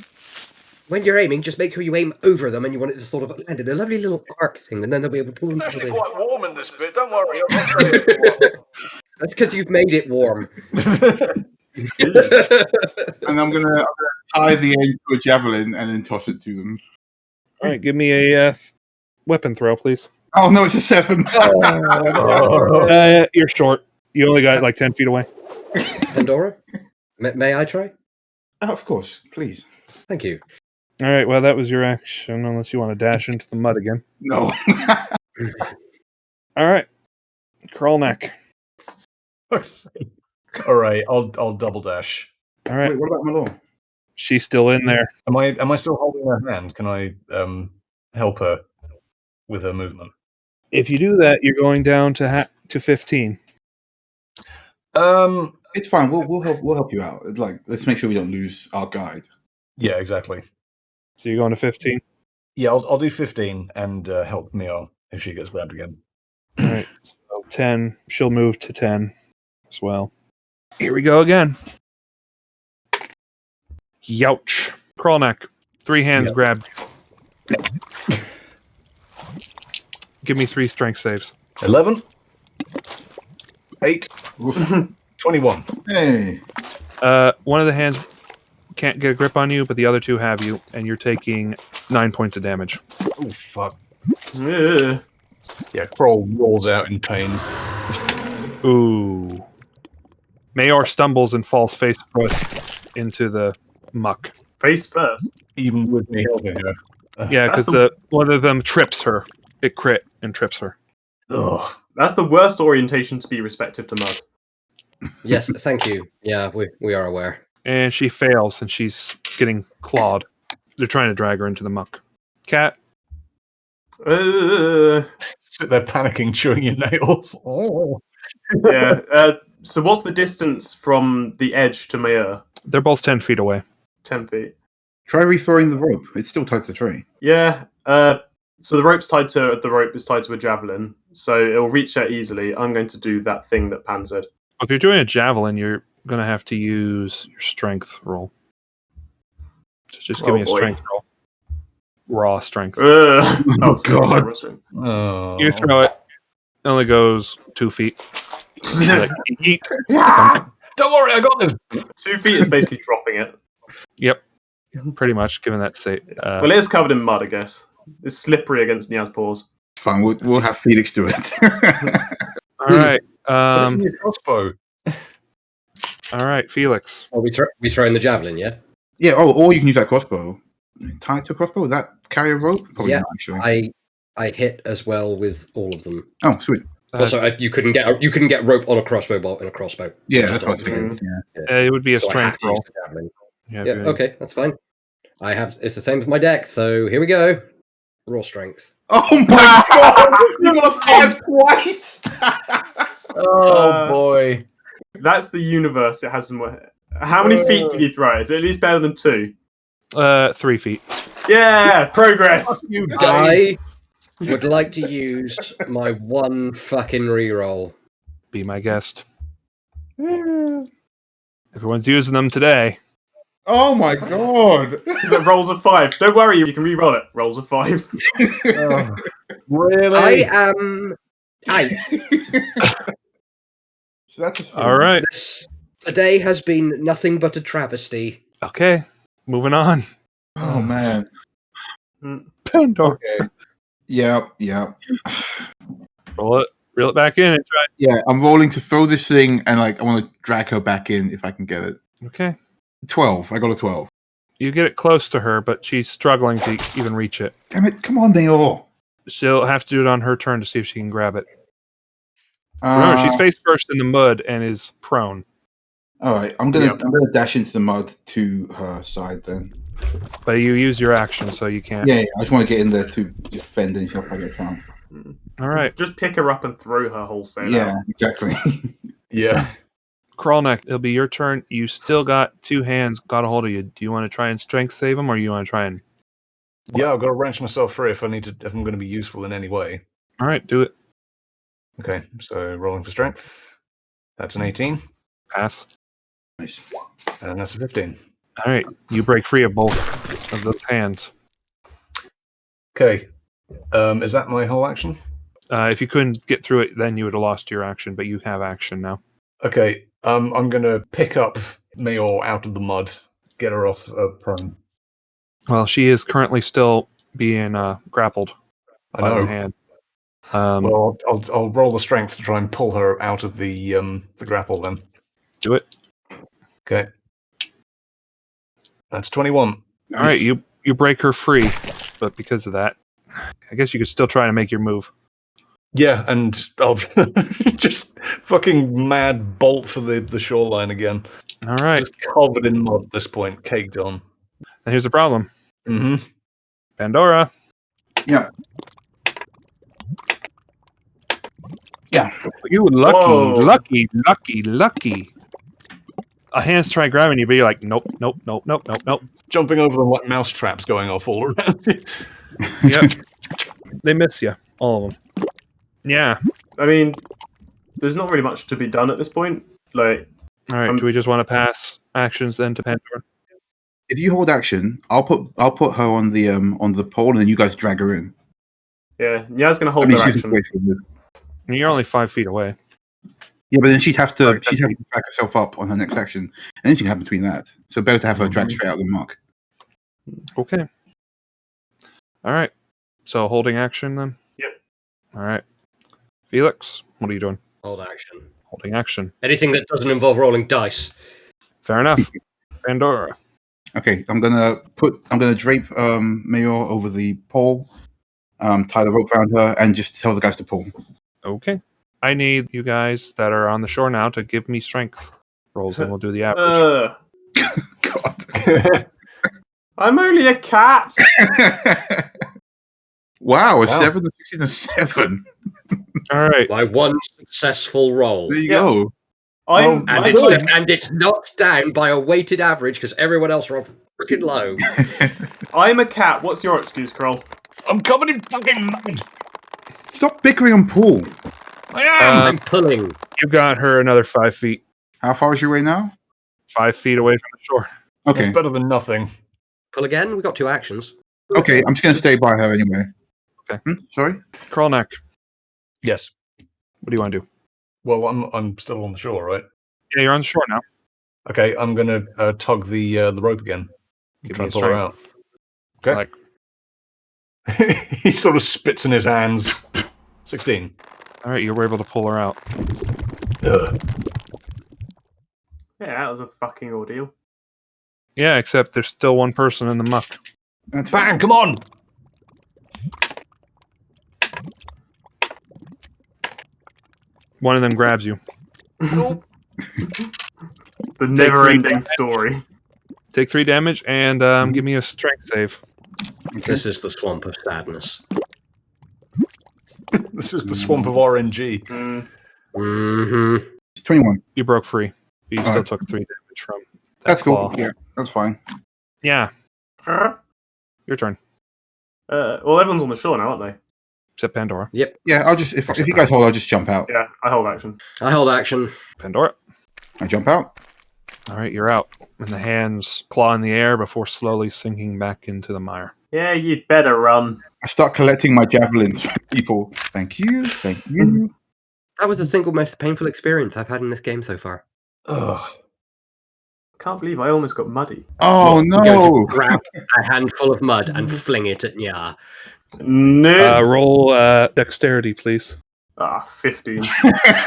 E: when you're aiming, just make sure you aim over them and you want it to sort of land in a lovely little arc thing, and then they'll be able to pull
A: It's
E: themselves
A: actually
E: in.
A: quite warm in this bit. Don't worry. I'm not saying it.
E: That's because you've made it warm.
C: And I'm gonna tie the end to a javelin and then toss it to them.
B: All right, give me a weapon throw, please.
C: Oh no, it's a 7.
B: You're short. You only got like 10 feet away.
E: Pandora, may I try?
C: Oh, of course, please.
E: Thank you.
B: All right, well, that was your action, unless you want to dash into the mud again.
C: No.
B: All right. Krollnak.
A: All right, I'll double dash.
B: All right.
C: Wait, what about Malor?
B: She's still in there.
A: Am I still holding her hand? Can I help her with her movement?
B: If you do that, you're going down to 15.
C: It's fine. We'll help you out. Like, let's make sure we don't lose our guide.
A: Yeah, exactly.
B: So you're going to 15.
A: Yeah, I'll do 15 and help Meyor if she gets grabbed again.
B: All right. So 10. She'll move to 10 as well. Here we go again. Youch. Krollnak. 3 hands grabbed. Give me 3 strength saves.
A: 11, 8, 21.
C: Hey.
B: One of the hands can't get a grip on you, but the other 2 have you, and you're taking 9 points of damage.
A: Oh, fuck.
D: Yeah.
A: Yeah, Kroll rolls out in pain.
B: Ooh. Meyor stumbles and falls face first into the muck.
D: Face first.
A: Even with me helping her.
B: Yeah,
D: That's
B: because one of them trips her. It crit and trips her.
A: Ugh.
D: That's the worst orientation to be respective to mud.
E: Yes, thank you. Yeah, we are aware.
B: And she fails, and she's getting clawed. They're trying to drag her into the muck. Cat.
A: Sit there panicking, chewing your nails. Oh.
D: Yeah. So what's the distance from the edge to Meyor?
B: They're both 10 feet away.
D: 10 feet.
C: Try rethrowing the rope. It's still tied to the tree.
D: Yeah. So the rope is tied to a javelin, so it'll reach her easily. I'm going to do that thing that Pan said.
B: If you're doing a javelin, you're going to have to use your strength roll. So just give me a strength roll. Raw strength.
C: Oh, God.
A: Oh.
B: You throw it. It only goes 2 feet. Like, yeet.
A: Don't worry, I got this.
D: 2 feet is basically dropping it.
B: Yep. Pretty much, given that state.
D: Well, it is covered in mud, I guess. It's slippery against Nya's paws.
C: Fine. We'll have Felix do it.
B: All right.
A: Crossbow.
B: All right, Felix.
E: Oh, we throw in the javelin, yeah?
C: Yeah. Oh, or you can use that crossbow. Tie it to a crossbow. Would that carry a rope? Probably
E: Yeah,
C: not, actually.
E: I hit as well with all of them.
C: Oh, sweet.
E: Also, you couldn't get rope on a crossbow bolt in a crossbow.
C: Yeah,
E: Just
C: that's what I
E: doesn't
C: was
E: fit.
C: thinking. Yeah.
B: It would be a
E: So I have
B: strength
E: to use
B: roll.
E: the javelin.
B: Yeah,
E: Yeah, okay, that's fine. It's the same with my deck, so here we go. Raw strength.
C: Oh my God! You got a 5 twice.
A: Oh boy.
D: That's the universe. It has some. How many feet did you throw? Is it at least better than 2?
B: 3 feet.
D: Yeah, progress.
E: I would like to use my 1 fucking reroll.
B: Be my guest. Everyone's using them today.
C: Oh my God!
D: Is it rolls of 5? Don't worry, you can re-roll it. Rolls of 5.
A: Oh, really?
E: I am.
C: So that's a
B: All right.
E: Today has been nothing but a travesty.
B: Okay. Moving on.
C: Oh man.
B: Pandora.
C: Okay. Yeah.
B: Reel it back in and try.
C: Yeah. I'm rolling to throw this thing, and I want to drag her back in if I can get it.
B: Okay.
C: 12. I got a 12.
B: You get it close to her, but she's struggling to even reach it.
C: Damn it! Come on, Meyor.
B: She'll have to do it on her turn to see if she can grab it. Remember, she's face first in the mud and is prone.
C: All right, I'm gonna dash into the mud to her side then.
B: But you use your action, so you can't.
C: Yeah, I just want to get in there to defend anything if I get a chance.
B: All right.
D: Just pick her up and throw her wholesale
C: Yeah,
D: out.
C: exactly.
A: Yeah.
B: Krollnak, it'll be your turn. You still got 2 hands got a hold of you. Do you want to try and strength save them, or you want to try and...
A: Yeah, I've got to wrench myself free if I'm going to be useful in any way.
B: All right, do it.
A: Okay, so rolling for strength. That's an 18.
B: Pass.
C: Nice.
A: And that's a 15.
B: All right, you break free of both of those hands.
A: Okay. Is that my whole action?
B: If you couldn't get through it, then you would have lost your action, but you have action now.
A: Okay. I'm going to pick up Meyor out of the mud, get her off prone.
B: Well, she is currently still being grappled
A: I
B: by
A: know.
B: the hand.
A: Well, I'll roll the strength to try and pull her out of the grapple then.
B: Do it.
A: Okay. That's 21.
B: All right, you break her free, but because of that, I guess you could still try to make your move.
A: Yeah, and I'll just fucking mad bolt for the shoreline again.
B: All right.
A: Just covered in mud at this point, caked on.
B: And here's the problem.
A: Mm-hmm.
B: Pandora.
C: Yeah. Yeah.
B: You lucky. A hand's trying grabbing you, but you're like, nope.
A: Jumping over them like mouse traps going off all around you.
B: Yep. They miss you, all of them. Yeah.
D: I mean, there's not really much to be done at this point. Like,
B: All right. Do we just want to pass actions then to Pandora?
C: If you hold action, I'll put her on the pole, and then you guys drag her in.
D: yeah, Nya's gonna hold
C: I mean,
D: her
C: she's
D: action.
C: away from you.
B: You're only 5 feet away.
C: Yeah, but then she'd have to
D: Sorry,
C: drag herself up on her next action. Anything can happen between that. So better to have her drag straight out of the mark.
B: Okay. All right. So holding action then?
D: Yep.
B: All right. Felix, what are you doing?
E: Hold action.
B: Holding action.
E: Anything that doesn't involve rolling dice.
B: Fair enough. Pandora.
C: Okay, I'm gonna drape Meyor over the pole, tie the rope around her, and just tell the guys to pull.
B: Okay. I need you guys that are on the shore now to give me strength rolls, and we'll do the average.
C: God.
D: I'm only a cat.
C: Wow, a
A: Wow.
C: 7, a 16, a 7.
B: All right.
E: By one successful roll.
C: There you
D: Yeah.
C: go.
E: And it's knocked down by a weighted average because everyone else rolled freaking low.
D: I'm a cat. What's your excuse, Kroll?
A: I'm covered in fucking mud.
C: Stop bickering and pull.
A: I am.
E: I'm pulling.
B: You got her another 5 feet.
C: How far is your way now?
B: 5 feet away from the shore.
C: Okay.
A: It's better than nothing.
E: Pull again. We got 2 actions.
C: Okay, I'm just gonna stay by her anyway.
B: Okay.
C: Sorry?
B: Krollnak,
A: Yes.
B: what do you want to do?
A: Well, I'm still on the shore, right?
B: Yeah, you're on the shore now.
A: Okay, I'm gonna tug the rope again.
B: Give
A: Try
B: me
A: and
B: a
A: pull her out.
B: strength.
A: Okay.
B: Like,
A: He sort of spits in his hands. 16.
B: all right, you were able to pull her out.
A: Ugh.
D: Yeah, that was a fucking ordeal.
B: Yeah, except there's still one person in the muck.
C: That's fine.
A: Fang, come on!
B: One of them grabs you.
A: Nope.
D: The never-ending story.
B: Take 3 damage and give me a strength save.
E: This is the swamp of sadness.
A: This is the swamp of RNG.
E: Mm-hmm.
C: It's 21.
B: You broke free. But you still
C: Alright.
B: took 3 damage from that
C: That's
B: claw.
C: cool. Yeah, that's fine.
B: Yeah, your turn.
D: Well, everyone's on the shore now, aren't they?
B: Except Pandora.
C: Yeah, I'll just if you guys hold, I'll just jump out.
D: Yeah, I hold action.
E: I hold action.
B: Pandora.
C: I jump out.
B: All right, you're out. And the hands claw in the air before slowly sinking back into the mire.
D: Yeah, you'd better run.
C: I start collecting my javelins from people. Thank you. Thank you.
E: That was the single most painful experience I've had in this game so far.
A: Ugh.
D: Can't believe I almost got muddy.
C: Oh
E: You're going
C: no!
E: to grab a handful of mud and fling it at Nya.
D: No.
B: Roll dexterity, please.
D: 15.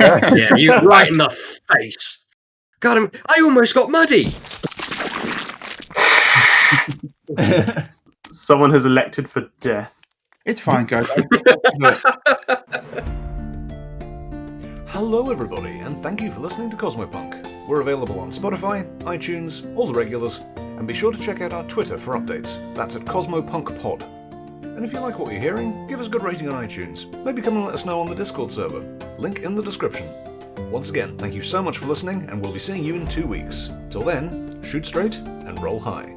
E: Yeah, you right in the face. Got him. I almost got muddy.
D: Someone has elected for death.
C: It's fine, guys.
A: Hello everybody, and thank you for listening to Cosmopunk. We're available on Spotify, iTunes, all the regulars, and be sure to check out our Twitter for updates. That's at CosmopunkPod. And if you like what you're hearing, give us a good rating on iTunes. Maybe come and let us know on the Discord server. Link in the description. Once again, thank you so much for listening, and we'll be seeing you in 2 weeks. Till then, shoot straight and roll high.